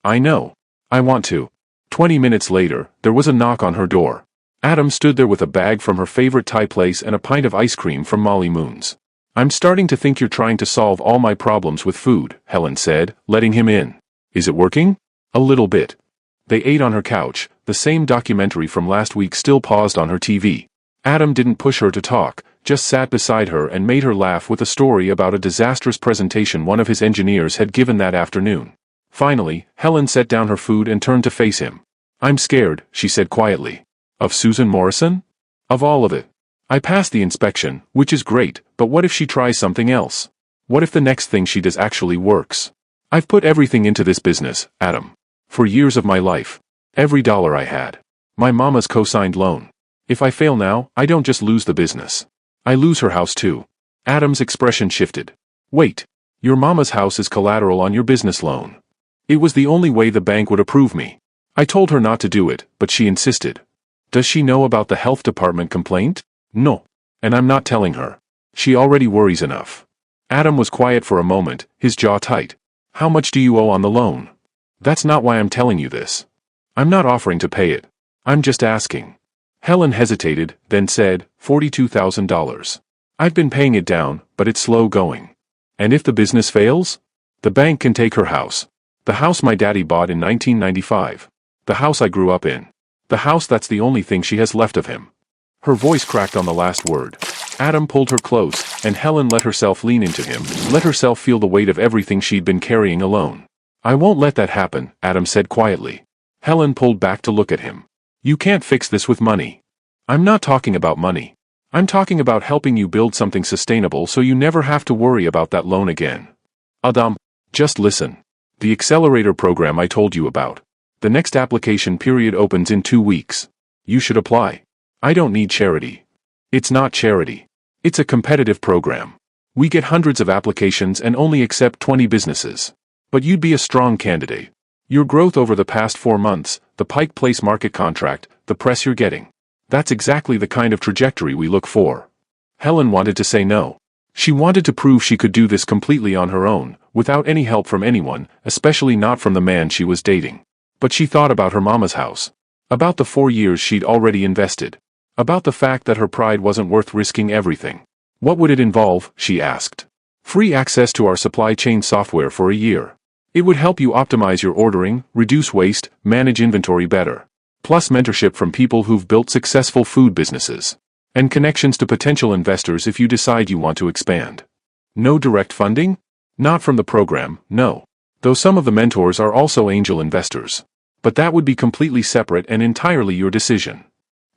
"I know. I want to." 20 minutes later, there was a knock on her door. Adam stood there with a bag from her favorite Thai place and a pint of ice cream from Molly Moon's. "I'm starting to think you're trying to solve all my problems with food," Helen said, letting him in. "Is it working?" "A little bit." They ate on her couch, the same documentary from last week still paused on her TV. Adam didn't push her to talk, just sat beside her and made her laugh with a story about a disastrous presentation one of his engineers had given that afternoon. Finally, Helen set down her food and turned to face him. "I'm scared," she said quietly. "Of Susan Morrison?" "Of all of it. I passed the inspection, which is great, but what if she tries something else? What if the next thing she does actually works? I've put everything into this business, Adam. For years of my life. Every dollar I had. My mama's co-signed loan. If I fail now, I don't just lose the business. I lose her house too." Adam's expression shifted. "Wait. Your mama's house is collateral on your business loan. It was the only way the bank would approve me. I told her not to do it, but she insisted. Does she know about the health department complaint? No. And I'm not telling her. She already worries enough." Adam was quiet for a moment, his jaw tight. "How much do you owe on the loan?" "That's not why I'm telling you this. I'm not offering to pay it. I'm just asking." Helen hesitated, then said, $42,000. "I've been paying it down, but it's slow going." "And if the business fails?" "The bank can take her house. The house my daddy bought in 1995. The house I grew up in. The house that's the only thing she has left of him." Her voice cracked on the last word. Adam pulled her close, and Helen let herself lean into him, let herself feel the weight of everything she'd been carrying alone. "I won't let that happen," Adam said quietly. Helen pulled back to look at him. You can't fix this with money. I'm not talking about money. I'm talking about helping you build something sustainable so you never have to worry about that loan again. Adam, just listen. The accelerator program I told you about. The next application period opens in 2 weeks. You should apply. I don't need charity. It's not charity. It's a competitive program. We get hundreds of applications and only accept 20 businesses. But you'd be a strong candidate. Your growth over the past 4 months, the Pike Place market contract, the press you're getting. That's exactly the kind of trajectory we look for. Helen wanted to say no. She wanted to prove she could do this completely on her own, without any help from anyone, especially not from the man she was dating. But she thought about her mama's house. About the 4 years she'd already invested. About the fact that her pride wasn't worth risking everything. What would it involve, she asked. Free access to our supply chain software for a year. It would help you optimize your ordering, reduce waste, manage inventory better. Plus mentorship from people who've built successful food businesses. And connections to potential investors if you decide you want to expand. No direct funding? Not from the program, no. Though some of the mentors are also angel investors. But that would be completely separate and entirely your decision.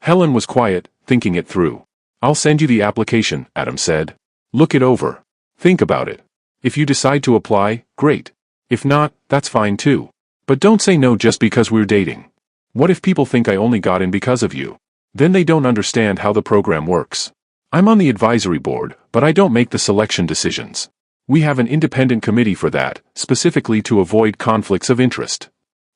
Helen was quiet, thinking it through. I'll send you the application, Adam said. Look it over. Think about it. If you decide to apply, great. If not, that's fine too. But don't say no just because we're dating. What if people think I only got in because of you? Then they don't understand how the program works. I'm on the advisory board, but I don't make the selection decisions. We have an independent committee for that, specifically to avoid conflicts of interest.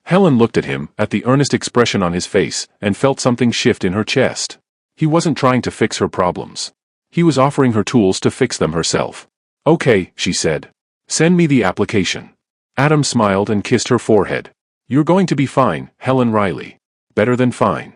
Helen looked at him, at the earnest expression on his face, and felt something shift in her chest. He wasn't trying to fix her problems. He was offering her tools to fix them herself. Okay, she said. Send me the application. Adam smiled and kissed her forehead. You're going to be fine, Helen Riley. Better than fine.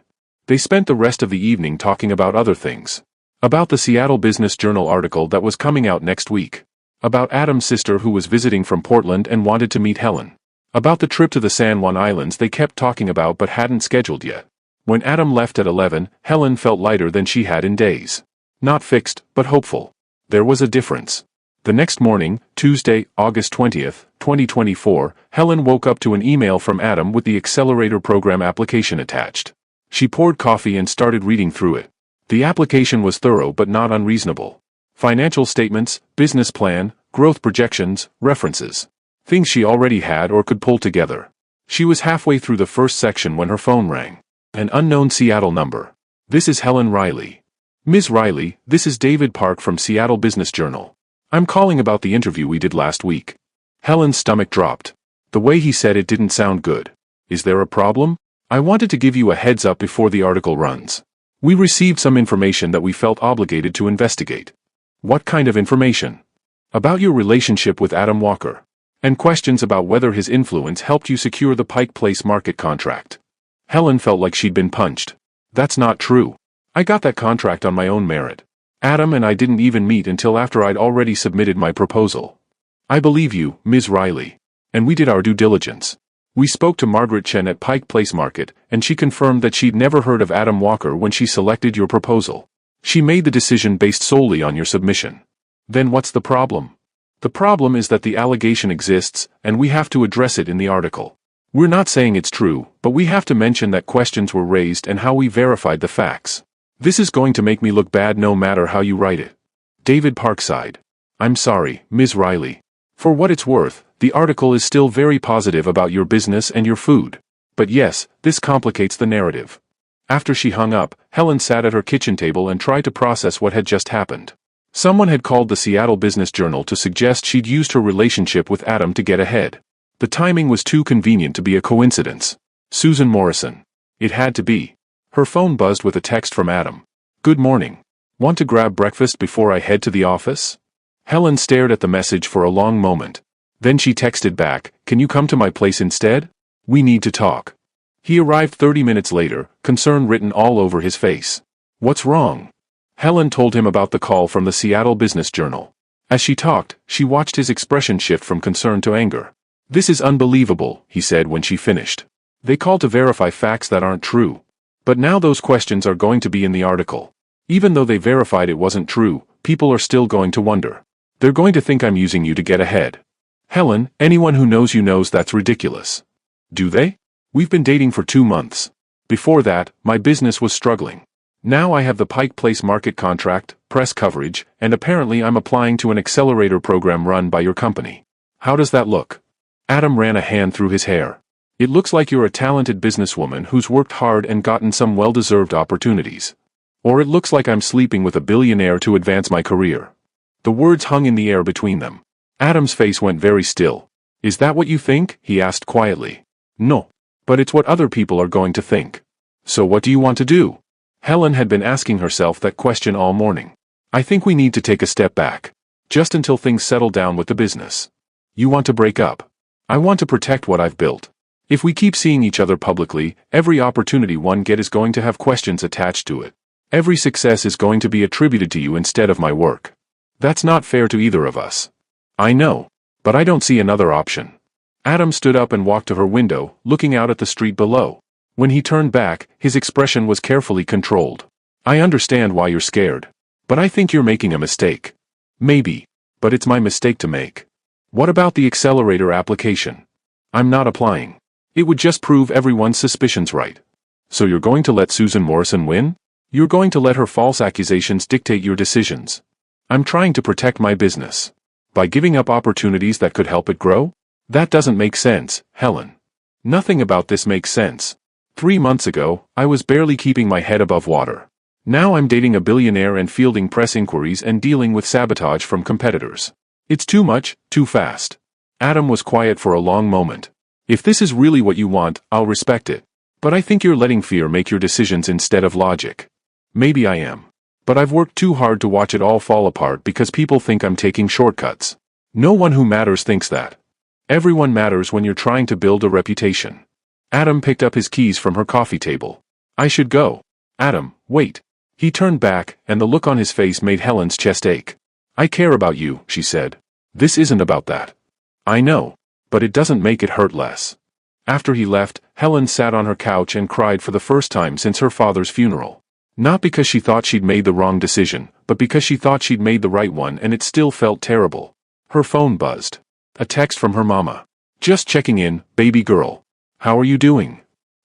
They spent the rest of the evening talking about other things. About the Seattle Business Journal article that was coming out next week. About Adam's sister who was visiting from Portland and wanted to meet Helen. About the trip to the San Juan Islands they kept talking about but hadn't scheduled yet. When Adam left at 11, Helen felt lighter than she had in days. Not fixed, but hopeful. There was a difference. The next morning, Tuesday, August 20th, 2024, Helen woke up to an email from Adam with the accelerator program application attached. She poured coffee and started reading through it. The application was thorough but not unreasonable. Financial statements, business plan, growth projections, references. Things she already had or could pull together. She was halfway through the first section when her phone rang. An unknown Seattle number. This is Helen Riley. Ms. Riley, this is David Park from Seattle Business Journal. I'm calling about the interview we did last week. Helen's stomach dropped. The way he said it didn't sound good. Is there a problem? I wanted to give you a heads up before the article runs. We received some information that we felt obligated to investigate. What kind of information? About your relationship with Adam Walker. And questions about whether his influence helped you secure the Pike Place market contract. Helen felt like she'd been punched. That's not true. I got that contract on my own merit. Adam and I didn't even meet until after I'd already submitted my proposal. I believe you, Ms. Riley. And we did our due diligence. We spoke to Margaret Chen at Pike Place Market, and she confirmed that she'd never heard of Adam Walker when she selected your proposal. She made the decision based solely on your submission. Then what's the problem? The problem is that the allegation exists, and we have to address it in the article. We're not saying it's true, but we have to mention that questions were raised and how we verified the facts. This is going to make me look bad no matter how you write it. David Park sighed. I'm sorry, Ms. Riley. For what it's worth, the article is still very positive about your business and your food. But yes, this complicates the narrative. After she hung up, Helen sat at her kitchen table and tried to process what had just happened. Someone had called the Seattle Business Journal to suggest she'd used her relationship with Adam to get ahead. The timing was too convenient to be a coincidence. Susan Morrison. It had to be. Her phone buzzed with a text from Adam. Good morning. Want to grab breakfast before I head to the office? Helen stared at the message for a long moment. Then she texted back, can you come to my place instead? We need to talk. He arrived 30 minutes later, concern written all over his face. What's wrong? Helen told him about the call from the Seattle Business Journal. As she talked, she watched his expression shift from concern to anger. This is unbelievable, he said when she finished. They called to verify facts that aren't true. But now those questions are going to be in the article. Even though they verified it wasn't true, people are still going to wonder. They're going to think I'm using you to get ahead. Helen, anyone who knows you knows that's ridiculous. Do they? We've been dating for 2 months. Before that, my business was struggling. Now I have the Pike Place market contract, press coverage, and apparently I'm applying to an accelerator program run by your company. How does that look? Adam ran a hand through his hair. It looks like you're a talented businesswoman who's worked hard and gotten some well-deserved opportunities. Or it looks like I'm sleeping with a billionaire to advance my career. The words hung in the air between them. Adam's face went very still. Is that what you think? He asked quietly. No. But it's what other people are going to think. So what do you want to do? Helen had been asking herself that question all morning. I think we need to take a step back. Just until things settle down with the business. You want to break up. I want to protect what I've built. If we keep seeing each other publicly, every opportunity one gets is going to have questions attached to it. Every success is going to be attributed to you instead of my work. That's not fair to either of us. I know. But I don't see another option. Adam stood up and walked to her window, looking out at the street below. When he turned back, his expression was carefully controlled. I understand why you're scared. But I think you're making a mistake. Maybe. But it's my mistake to make. What about the accelerator application? I'm not applying. It would just prove everyone's suspicions right. So you're going to let Susan Morrison win? You're going to let her false accusations dictate your decisions? I'm trying to protect my business. By giving up opportunities that could help it grow? That doesn't make sense, Helen. Nothing about this makes sense. 3 months ago, I was barely keeping my head above water. Now I'm dating a billionaire and fielding press inquiries and dealing with sabotage from competitors. It's too much, too fast. Adam was quiet for a long moment. If this is really what you want, I'll respect it. But I think you're letting fear make your decisions instead of logic. Maybe I am. But I've worked too hard to watch it all fall apart because people think I'm taking shortcuts. No one who matters thinks that. Everyone matters when you're trying to build a reputation. Adam picked up his keys from her coffee table. I should go. Adam, wait. He turned back, and the look on his face made Helen's chest ache. I care about you, she said. This isn't about that. I know. But it doesn't make it hurt less. After he left, Helen sat on her couch and cried for the first time since her father's funeral. Not because she thought she'd made the wrong decision, but because she thought she'd made the right one and it still felt terrible. Her phone buzzed. A text from her mama. Just checking in, baby girl. How are you doing?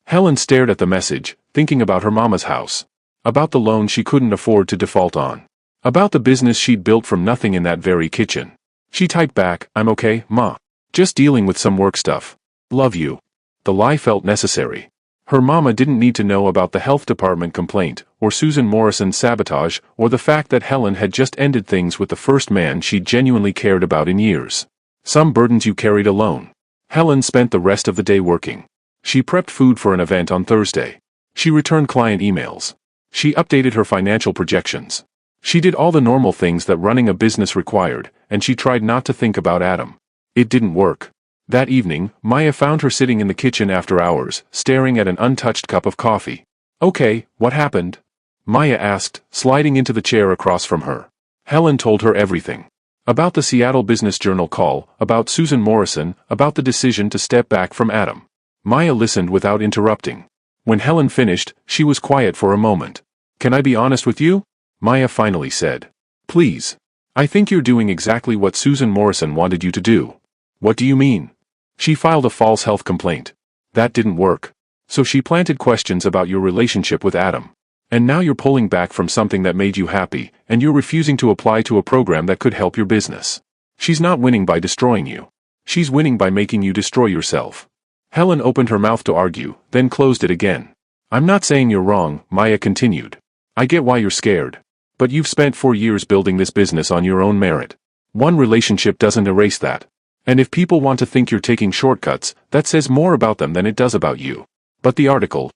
Helen stared at the message, thinking about her mama's house. About the loan she couldn't afford to default on. About the business she'd built from nothing in that very kitchen. She typed back, I'm okay, Ma. Just dealing with some work stuff. Love you. The lie felt necessary. Her mama didn't need to know about the health department complaint, or Susan Morrison's sabotage, or the fact that Helen had just ended things with the first man she'd genuinely cared about in years. Some burdens you carried alone. Helen spent the rest of the day working. She prepped food for an event on Thursday. She returned client emails. She updated her financial projections. She did all the normal things that running a business required, and she tried not to think about Adam. It didn't work. That evening, Maya found her sitting in the kitchen after hours, staring at an untouched cup of coffee. Okay, what happened? Maya asked, sliding into the chair across from her. Helen told her everything. About the Seattle Business Journal call, about Susan Morrison, about the decision to step back from Adam. Maya listened without interrupting. When Helen finished, she was quiet for a moment. Can I be honest with you? Maya finally said. Please. I think you're doing exactly what Susan Morrison wanted you to do. What do you mean? She filed a false health complaint. That didn't work. So she planted questions about your relationship with Adam. And now you're pulling back from something that made you happy, and you're refusing to apply to a program that could help your business. She's not winning by destroying you. She's winning by making you destroy yourself. Helen opened her mouth to argue, then closed it again. I'm not saying you're wrong, Maya continued. I get why you're scared. But you've spent 4 years building this business on your own merit. One relationship doesn't erase that. And if people want to think you're taking shortcuts, that says more about them than it does about you. But the article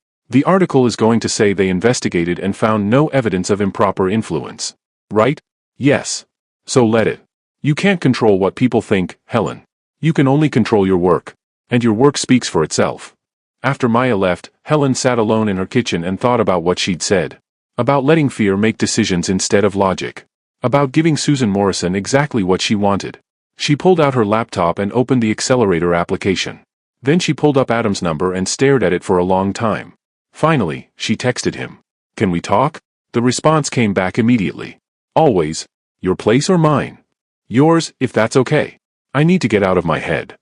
is going to say they investigated and found no evidence of improper influence. Right? Yes. So let it. You can't control what people think, Helen. You can only control your work. And your work speaks for itself. After Maya left, Helen sat alone in her kitchen and thought about what she'd said. About letting fear make decisions instead of logic. About giving Susan Morrison exactly what she wanted. She pulled out her laptop and opened the accelerator application. Then she pulled up Adam's number and stared at it for a long time. Finally, she texted him. Can we talk? The response came back immediately. Always. Your place or mine? Yours, if that's okay. I need to get out of my head.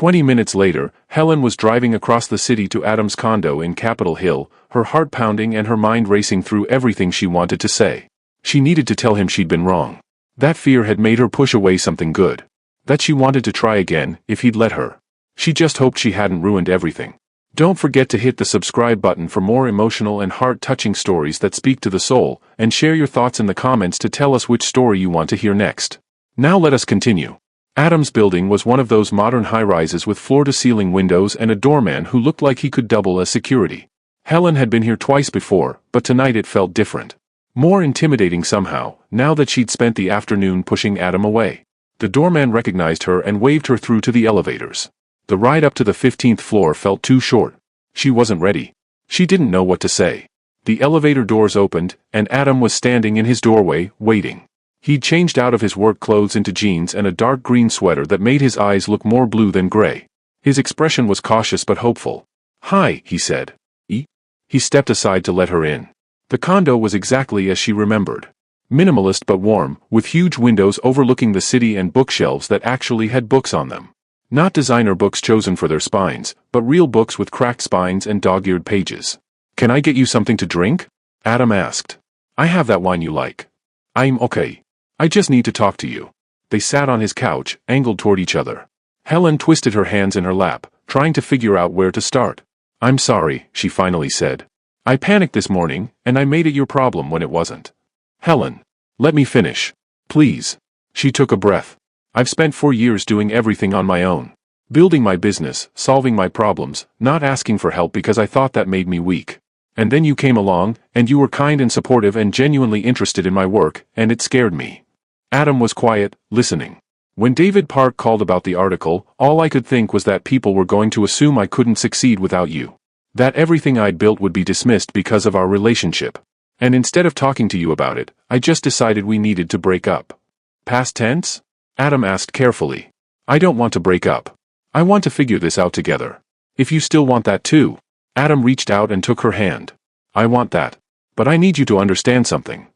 20 minutes later, Helen was driving across the city to Adam's condo in Capitol Hill, her heart pounding and her mind racing through everything she wanted to say. She needed to tell him she'd been wrong. That fear had made her push away something good. That she wanted to try again, if he'd let her. She just hoped she hadn't ruined everything. Don't forget to hit the subscribe button for more emotional and heart-touching stories that speak to the soul, and share your thoughts in the comments to tell us which story you want to hear next. Now let us continue. Adam's building was one of those modern high-rises with floor-to-ceiling windows and a doorman who looked like he could double as security. Helen had been here twice before, but tonight it felt different. More intimidating somehow, now that she'd spent the afternoon pushing Adam away. The doorman recognized her and waved her through to the elevators. The ride up to the 15th floor felt too short. She wasn't ready. She didn't know what to say. The elevator doors opened, and Adam was standing in his doorway, waiting. He'd changed out of his work clothes into jeans and a dark green sweater that made his eyes look more blue than gray. His expression was cautious but hopeful. "Hi," he said. He stepped aside to let her in. The condo was exactly as she remembered. Minimalist but warm, with huge windows overlooking the city and bookshelves that actually had books on them. Not designer books chosen for their spines, but real books with cracked spines and dog-eared pages. "Can I get you something to drink?" Adam asked. "I have that wine you like." "I'm okay. I just need to talk to you." They sat on his couch, angled toward each other. Helen twisted her hands in her lap, trying to figure out where to start. "I'm sorry," she finally said. "I panicked this morning, and I made it your problem when it wasn't." "Helen, let me finish. Please." She took a breath. "I've spent 4 years doing everything on my own. Building my business, solving my problems, not asking for help because I thought that made me weak. And then you came along, and you were kind and supportive and genuinely interested in my work, and it scared me." Adam was quiet, listening. "When David Park called about the article, all I could think was that people were going to assume I couldn't succeed without you. That everything I'd built would be dismissed because of our relationship. And instead of talking to you about it, I just decided we needed to break up." "Past tense?" Adam asked carefully. "I don't want to break up. I want to figure this out together. If you still want that too." Adam reached out and took her hand. "I want that. But I need you to understand something."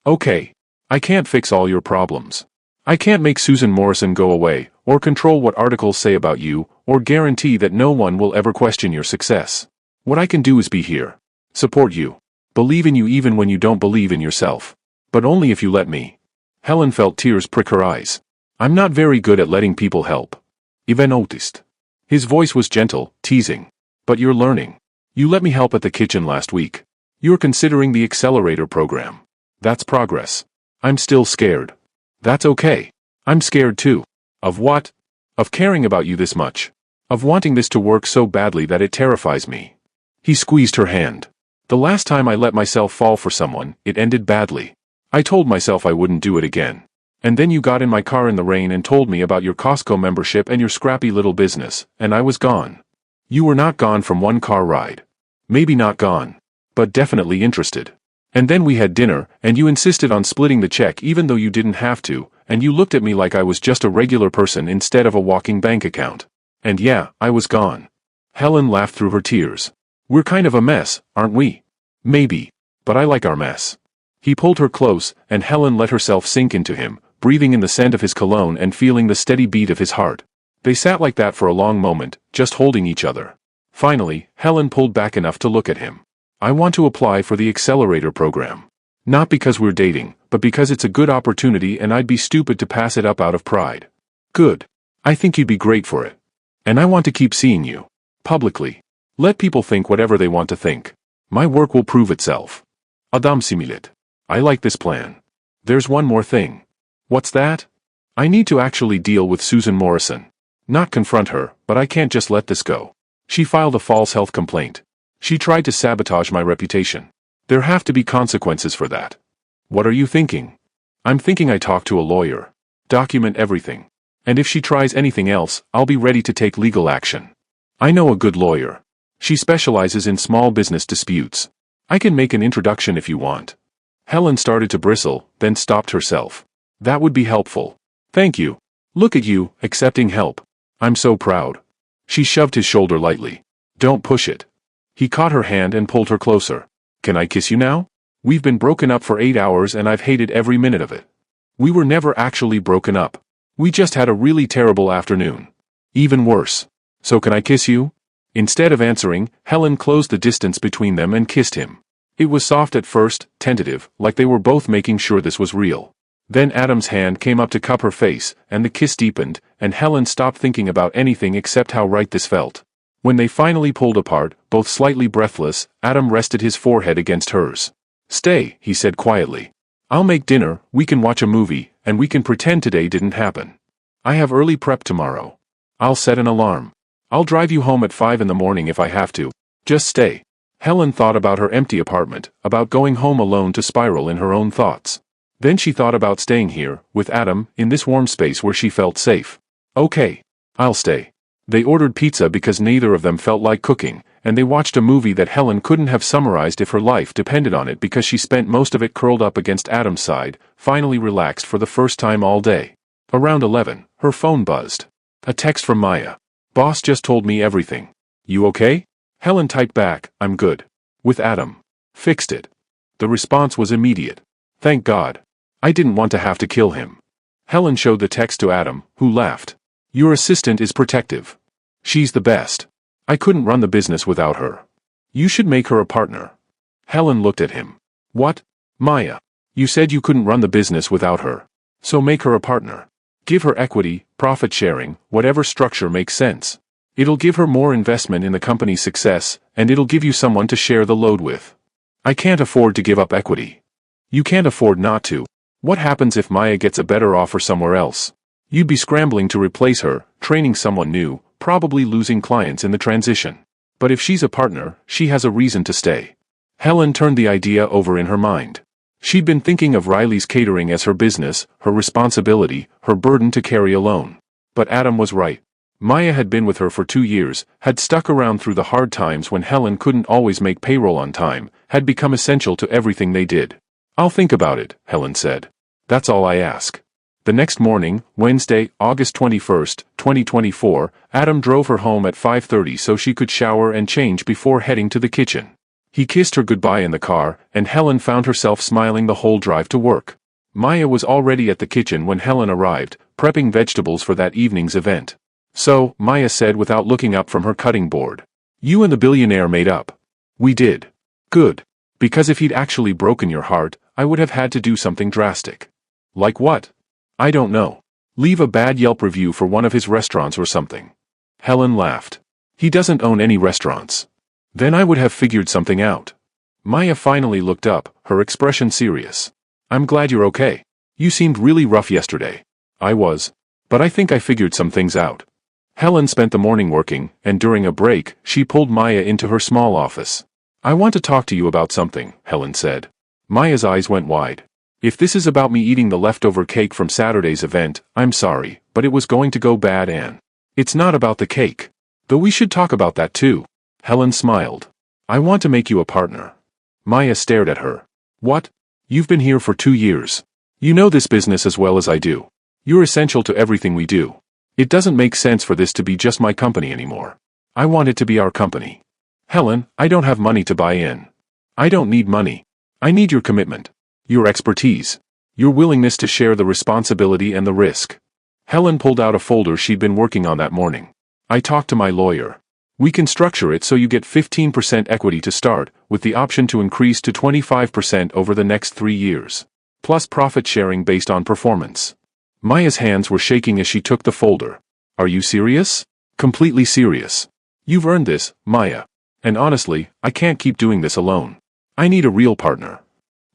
"Okay. I can't fix all your problems. I can't make Susan Morrison go away, or control what articles say about you, or guarantee that no one will ever question your success. What I can do is be here. Support you. Believe in you even when you don't believe in yourself. But only if you let me." Helen felt tears prick her eyes. "I'm not very good at letting people help. Even noticed." His voice was gentle, teasing. "But you're learning. You let me help at the kitchen last week. You're considering the accelerator program. That's progress. I'm still scared." "That's okay. I'm scared too." "Of what?" "Of caring about you this much. Of wanting this to work so badly that it terrifies me." He squeezed her hand. "The last time I let myself fall for someone, it ended badly. I told myself I wouldn't do it again. And then you got in my car in the rain and told me about your Costco membership and your scrappy little business, and I was gone. You were not gone from one car ride. Maybe not gone. But definitely interested. And then we had dinner, and you insisted on splitting the check even though you didn't have to, and you looked at me like I was just a regular person instead of a walking bank account. And yeah, I was gone." Helen laughed through her tears. "We're kind of a mess, aren't we?" "Maybe. But I like our mess." He pulled her close, and Helen let herself sink into him, breathing in the scent of his cologne and feeling the steady beat of his heart. They sat like that for a long moment, just holding each other. Finally, Helen pulled back enough to look at him. "I want to apply for the accelerator program. Not because we're dating, but because it's a good opportunity and I'd be stupid to pass it up out of pride." "Good. I think you'd be great for it. And I want to keep seeing you. Publicly. Let people think whatever they want to think. My work will prove itself." "Adam similet. I like this plan. There's one more thing." "What's that?" "I need to actually deal with Susan Morrison. Not confront her, but I can't just let this go. She filed a false health complaint. She tried to sabotage my reputation. There have to be consequences for that." "What are you thinking?" "I'm thinking I talk to a lawyer. Document everything. And if she tries anything else, I'll be ready to take legal action. I know a good lawyer. She specializes in small business disputes. I can make an introduction if you want." Helen started to bristle, then stopped herself. "That would be helpful. Thank you. Look at you, accepting help. I'm so proud." She shoved his shoulder lightly. "Don't push it." He caught her hand and pulled her closer. "Can I kiss you now? We've been broken up for 8 hours and I've hated every minute of it. We were never actually broken up. We just had a really terrible afternoon. Even worse. So can I kiss you? Instead of answering, Helen closed the distance between them and kissed him. It was soft at first, tentative, like they were both making sure this was real. Then Adam's hand came up to cup her face, and the kiss deepened, and Helen stopped thinking about anything except how right this felt. When they finally pulled apart, both slightly breathless, Adam rested his forehead against hers. "Stay," he said quietly. "I'll make dinner, we can watch a movie, and we can pretend today didn't happen. I have early prep tomorrow. I'll set an alarm. I'll drive you home at 5 in the morning if I have to. Just stay." Helen thought about her empty apartment, about going home alone to spiral in her own thoughts. Then she thought about staying here, with Adam, in this warm space where she felt safe. "Okay. I'll stay." They ordered pizza because neither of them felt like cooking, and they watched a movie that Helen couldn't have summarized if her life depended on it because she spent most of it curled up against Adam's side, finally relaxed for the first time all day. Around 11, her phone buzzed. A text from Maya. "Boss just told me everything. You okay?" Helen typed back, "I'm good. With Adam. Fixed it." The response was immediate. "Thank God. I didn't want to have to kill him." Helen showed the text to Adam, who laughed. "Your assistant is protective. She's the best. I couldn't run the business without her. You should make her a partner." Helen looked at him. "What? Maya, you said you couldn't run the business without her. So make her a partner. Give her equity, profit sharing, whatever structure makes sense. It'll give her more investment in the company's success, and it'll give you someone to share the load with. I can't afford to give up equity." "You can't afford not to. What happens if Maya gets a better offer somewhere else? You'd be scrambling to replace her, training someone new, probably losing clients in the transition. But if she's a partner, she has a reason to stay." Helen turned the idea over in her mind. She'd been thinking of Riley's catering as her business, her responsibility, her burden to carry alone. But Adam was right. Maya had been with her for 2 years, had stuck around through the hard times when Helen couldn't always make payroll on time, had become essential to everything they did. "I'll think about it," Helen said. "That's all I ask." The next morning, Wednesday, August 21, 2024, Adam drove her home at 5:30 so she could shower and change before heading to the kitchen. He kissed her goodbye in the car, and Helen found herself smiling the whole drive to work. Maya was already at the kitchen when Helen arrived, prepping vegetables for that evening's event. "So," Maya said without looking up from her cutting board, "you and the billionaire made up." "We did." "Good. Because if he'd actually broken your heart, I would have had to do something drastic." "Like what?" "I don't know. Leave a bad Yelp review for one of his restaurants or something." Helen laughed. "He doesn't own any restaurants." "Then I would have figured something out." Maya finally looked up, her expression serious. "I'm glad you're okay. You seemed really rough yesterday." "I was. But I think I figured some things out." Helen spent the morning working, and during a break, she pulled Maya into her small office. "I want to talk to you about something," Helen said. Maya's eyes went wide. "If this is about me eating the leftover cake from Saturday's event, I'm sorry, but it was going to go bad, and it's not about the cake. Though we should talk about that too." Helen smiled. "I want to make you a partner." Maya stared at her. "What? You've been here for 2 years. You know this business as well as I do. You're essential to everything we do. It doesn't make sense for this to be just my company anymore. I want it to be our company." "Helen, I don't have money to buy in." "I don't need money. I need your commitment. Your expertise. Your willingness to share the responsibility and the risk." Helen pulled out a folder she'd been working on that morning. "I talked to my lawyer. We can structure it so you get 15% equity to start, with the option to increase to 25% over the next 3 years. Plus profit sharing based on performance." Maya's hands were shaking as she took the folder. "Are you serious?" "Completely serious. You've earned this, Maya. And honestly, I can't keep doing this alone. I need a real partner."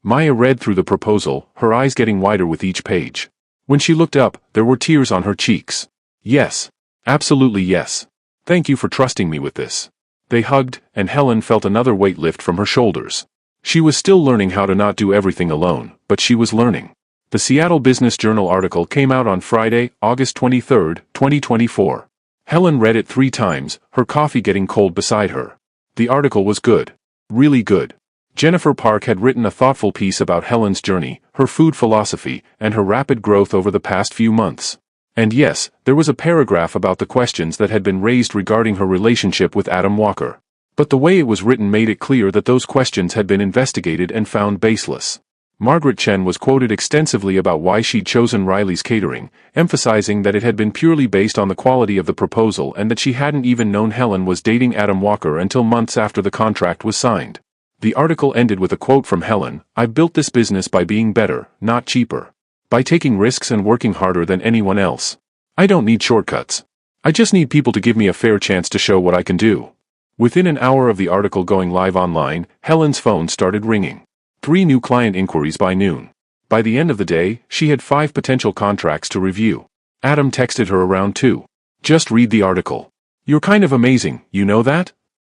Maya read through the proposal, her eyes getting wider with each page. When she looked up, there were tears on her cheeks. "Yes. Absolutely yes. Thank you for trusting me with this." They hugged, and Helen felt another weight lift from her shoulders. She was still learning how to not do everything alone, but she was learning. The Seattle Business Journal article came out on Friday, August 23, 2024. Helen read it 3 times, her coffee getting cold beside her. The article was good. Really good. Jennifer Park had written a thoughtful piece about Helen's journey, her food philosophy, and her rapid growth over the past few months. And yes, there was a paragraph about the questions that had been raised regarding her relationship with Adam Walker. But the way it was written made it clear that those questions had been investigated and found baseless. Margaret Chen was quoted extensively about why she'd chosen Riley's catering, emphasizing that it had been purely based on the quality of the proposal and that she hadn't even known Helen was dating Adam Walker until months after the contract was signed. The article ended with a quote from Helen: "I've built this business by being better, not cheaper. By taking risks and working harder than anyone else. I don't need shortcuts. I just need people to give me a fair chance to show what I can do." Within an hour of the article going live online, Helen's phone started ringing. 3 new client inquiries by noon. By the end of the day, she had 5 potential contracts to review. Adam texted her around 2. "Just read the article. You're kind of amazing, you know that?"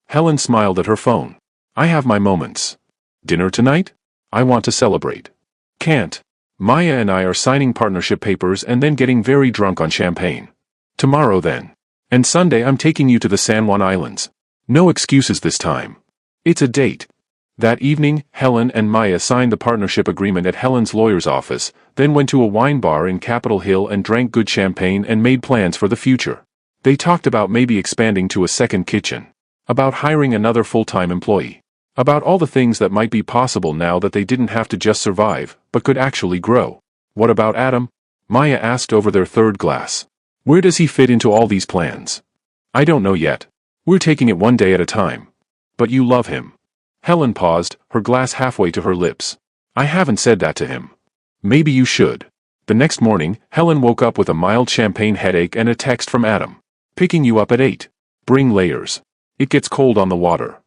Helen smiled at her phone. "I have my moments. Dinner tonight? I want to celebrate." "Can't. Maya and I are signing partnership papers and then getting very drunk on champagne. Tomorrow then. And Sunday I'm taking you to the San Juan Islands. No excuses this time. It's a date." That evening, Helen and Maya signed the partnership agreement at Helen's lawyer's office, then went to a wine bar in Capitol Hill and drank good champagne and made plans for the future. They talked about maybe expanding to a second kitchen. About hiring another full-time employee. About all the things that might be possible now that they didn't have to just survive, but could actually grow. "What about Adam?" Maya asked over their 3rd glass. "Where does he fit into all these plans?" "I don't know yet. We're taking it one day at a time." "But you love him." Helen paused, her glass halfway to her lips. "I haven't said that to him." "Maybe you should." The next morning, Helen woke up with a mild champagne headache and a text from Adam. "Picking you up at 8. Bring layers. It gets cold on the water."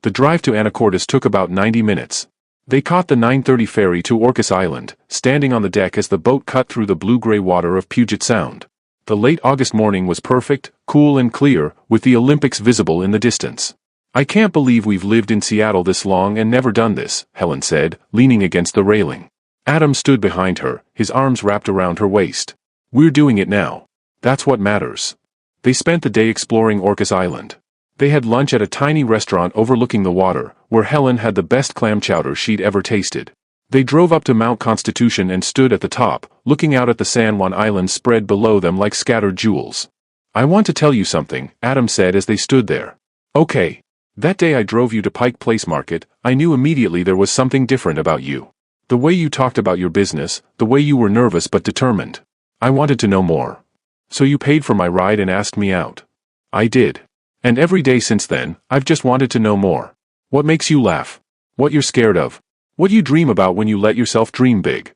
The drive to Anacortes took about 90 minutes. They caught the 9:30 ferry to Orcas Island, standing on the deck as the boat cut through the blue-gray water of Puget Sound. The late August morning was perfect, cool and clear, with the Olympics visible in the distance. "I can't believe we've lived in Seattle this long and never done this," Helen said, leaning against the railing. Adam stood behind her, his arms wrapped around her waist. "We're doing it now. That's what matters." They spent the day exploring Orcas Island. They had lunch at a tiny restaurant overlooking the water, where Helen had the best clam chowder she'd ever tasted. They drove up to Mount Constitution and stood at the top, looking out at the San Juan Islands spread below them like scattered jewels. "I want to tell you something," Adam said as they stood there. "Okay. That day I drove you to Pike Place Market, I knew immediately there was something different about you. The way you talked about your business, the way you were nervous but determined. I wanted to know more. So you paid for my ride and asked me out." "I did. And every day since then, I've just wanted to know more. What makes you laugh? What you're scared of? What you dream about when you let yourself dream big?"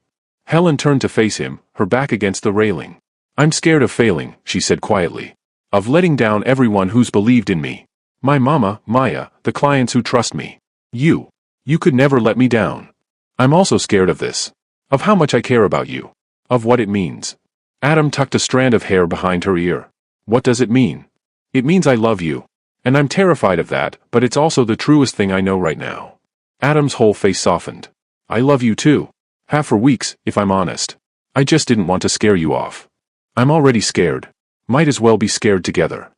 Helen turned to face him, her back against the railing. "I'm scared of failing," she said quietly. "Of letting down everyone who's believed in me. My mama, Maya, the clients who trust me. You. You could never let me down. I'm also scared of this. Of how much I care about you. Of what it means." Adam tucked a strand of hair behind her ear. "What does it mean?" "It means I love you. And I'm terrified of that, but it's also the truest thing I know right now." Adam's whole face softened. "I love you too. Have for weeks, if I'm honest. I just didn't want to scare you off. I'm already scared. Might as well be scared together."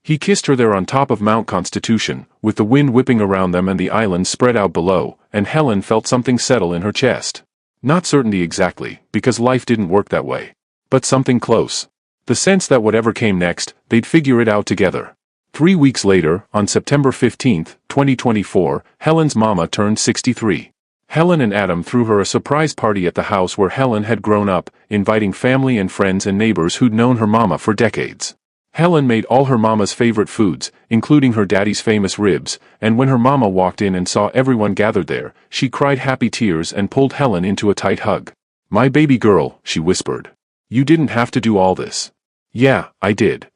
He kissed her there on top of Mount Constitution, with the wind whipping around them and the island spread out below, and Helen felt something settle in her chest. Not certainty exactly, because life didn't work that way. But something close. The sense that whatever came next, they'd figure it out together. 3 weeks later, on September 15, 2024, Helen's mama turned 63. Helen and Adam threw her a surprise party at the house where Helen had grown up, inviting family and friends and neighbors who'd known her mama for decades. Helen made all her mama's favorite foods, including her daddy's famous ribs, and when her mama walked in and saw everyone gathered there, she cried happy tears and pulled Helen into a tight hug. "My baby girl," she whispered. "You didn't have to do all this." "Yeah, I did."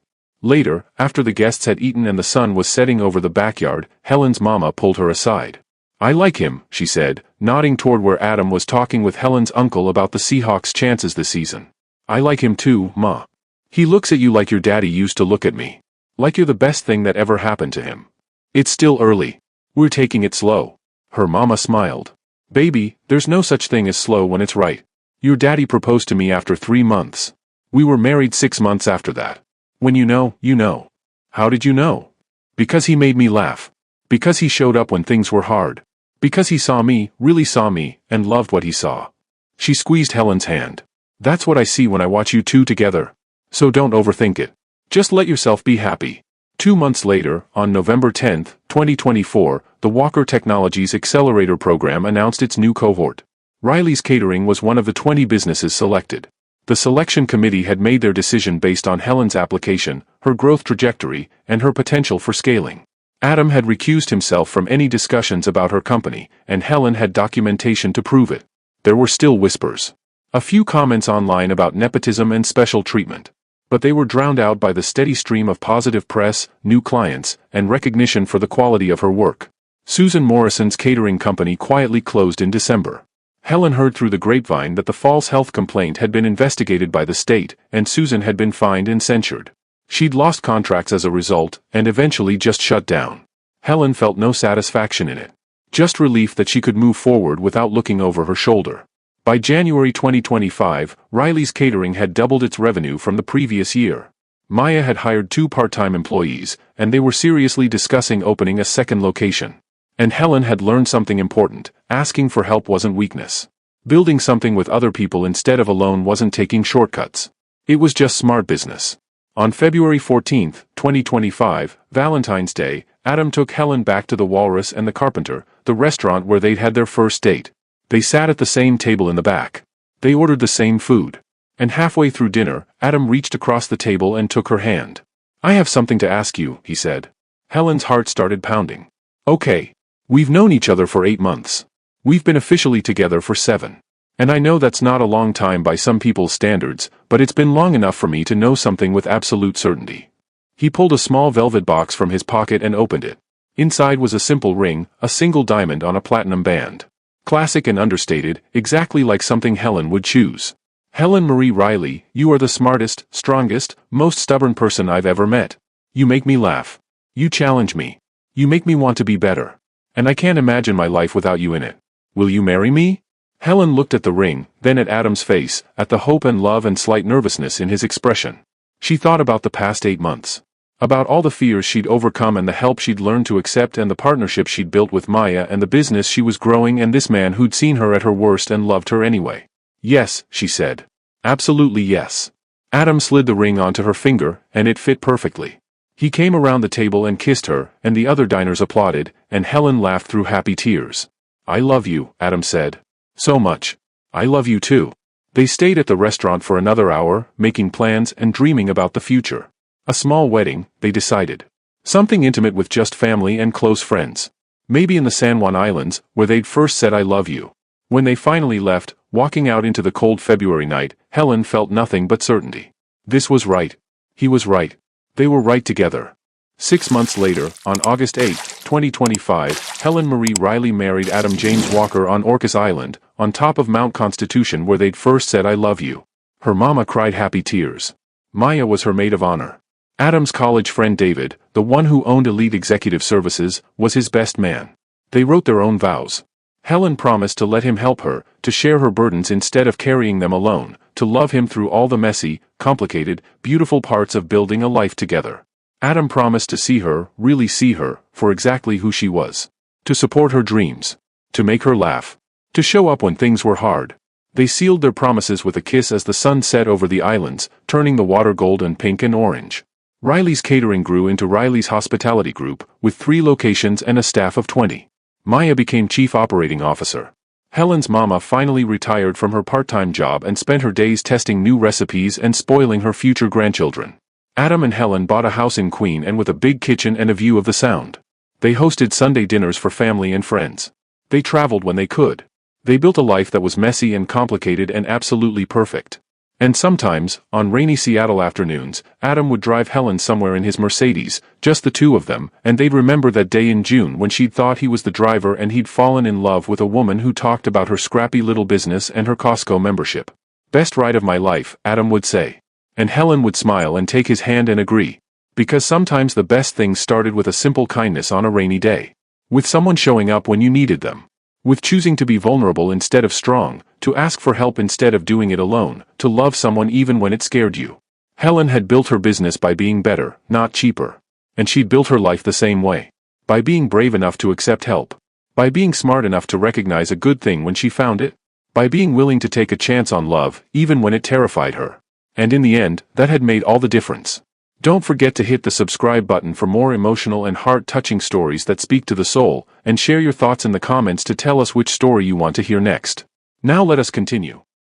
Later, after the guests had eaten and the sun was setting over the backyard, Helen's mama pulled her aside. "I like him," she said, nodding toward where Adam was talking with Helen's uncle about the Seahawks' chances this season. "I like him too, Ma. He looks at you like your daddy used to look at me. Like you're the best thing that ever happened to him. It's still early. We're taking it slow." Her mama smiled. "Baby, there's no such thing as slow when it's right. Your daddy proposed to me after 3 months. We were married 6 months after that. When you know, you know." "How did you know?" "Because he made me laugh. Because he showed up when things were hard. Because he saw me, really saw me, and loved what he saw." She squeezed Helen's hand. "That's what I see when I watch you two together. So don't overthink it. Just let yourself be happy." 2 months later, on November 10, 2024, the Walker Technologies Accelerator Program announced its new cohort. Riley's Catering was one of the 20 businesses selected. The selection committee had made their decision based on Helen's application, her growth trajectory, and her potential for scaling. Adam had recused himself from any discussions about her company, and Helen had documentation to prove it. There were still whispers. A few comments online about nepotism and special treatment. But they were drowned out by the steady stream of positive press, new clients, and recognition for the quality of her work. Susan Morrison's catering company quietly closed in December. Helen heard through the grapevine that the false health complaint had been investigated by the state, and Susan had been fined and censured. She'd lost contracts as a result, and eventually just shut down. Helen felt no satisfaction in it. Just relief that she could move forward without looking over her shoulder. By January 2025, Riley's Catering had doubled its revenue from the previous year. Maya had hired 2 part-time employees, and they were seriously discussing opening a second location. And Helen had learned something important: asking for help wasn't weakness. Building something with other people instead of alone wasn't taking shortcuts. It was just smart business. On February 14, 2025, Valentine's Day, Adam took Helen back to the Walrus and the Carpenter, the restaurant where they'd had their first date. They sat at the same table in the back. They ordered the same food. And halfway through dinner, Adam reached across the table and took her hand. "I have something to ask you," he said. Helen's heart started pounding. "Okay. We've known each other for 8 months. We've been officially together for 7. And I know that's not a long time by some people's standards, but it's been long enough for me to know something with absolute certainty." He pulled a small velvet box from his pocket and opened it. Inside was a simple ring, a single diamond on a platinum band. Classic and understated, exactly like something Helen would choose. "Helen Marie Riley, you are the smartest, strongest, most stubborn person I've ever met. You make me laugh. You challenge me. You make me want to be better. And I can't imagine my life without you in it. Will you marry me?" Helen looked at the ring, then at Adam's face, at the hope and love and slight nervousness in his expression. She thought about the past 8 months. About all the fears she'd overcome and the help she'd learned to accept and the partnership she'd built with Maya and the business she was growing and this man who'd seen her at her worst and loved her anyway. "Yes," she said. "Absolutely yes." Adam slid the ring onto her finger, and it fit perfectly. He came around the table and kissed her, and the other diners applauded, and Helen laughed through happy tears. "I love you," Adam said. "So much. I love you too." They stayed at the restaurant for another hour, making plans and dreaming about the future. A small wedding, they decided. Something intimate with just family and close friends. Maybe in the San Juan Islands, where they'd first said "I love you." When they finally left, walking out into the cold February night, Helen felt nothing but certainty. This was right. He was right. They were right together. 6 months later, on August 8, 2025, Helen Marie Riley married Adam James Walker on Orcas Island, on top of Mount Constitution where they'd first said "I love you." Her mama cried happy tears. Maya was her maid of honor. Adam's college friend David, the one who owned Elite Executive Services, was his best man. They wrote their own vows. Helen promised to let him help her, to share her burdens instead of carrying them alone, to love him through all the messy, complicated, beautiful parts of building a life together. Adam promised to see her, really see her, for exactly who she was. To support her dreams. To make her laugh. To show up when things were hard. They sealed their promises with a kiss as the sun set over the islands, turning the water golden, pink and orange. Riley's Catering grew into Riley's Hospitality Group, with 3 locations and a staff of 20. Maya became Chief Operating Officer. Helen's mama finally retired from her part-time job and spent her days testing new recipes and spoiling her future grandchildren. Adam and Helen bought a house in Queen and with a big kitchen and a view of the Sound. They hosted Sunday dinners for family and friends. They traveled when they could. They built a life that was messy and complicated and absolutely perfect. And sometimes, on rainy Seattle afternoons, Adam would drive Helen somewhere in his Mercedes, just the 2 of them, and they'd remember that day in June when she'd thought he was the driver and he'd fallen in love with a woman who talked about her scrappy little business and her Costco membership. "Best ride of my life," Adam would say. And Helen would smile and take his hand and agree. Because sometimes the best things started with a simple kindness on a rainy day. With someone showing up when you needed them. With choosing to be vulnerable instead of strong, to ask for help instead of doing it alone, to love someone even when it scared you. Helen had built her business by being better, not cheaper. And she'd built her life the same way. By being brave enough to accept help. By being smart enough to recognize a good thing when she found it. By being willing to take a chance on love, even when it terrified her. And in the end, that had made all the difference. Don't forget to hit the subscribe button for more emotional and heart-touching stories that speak to the soul, and share your thoughts in the comments to tell us which story you want to hear next. Now let us continue.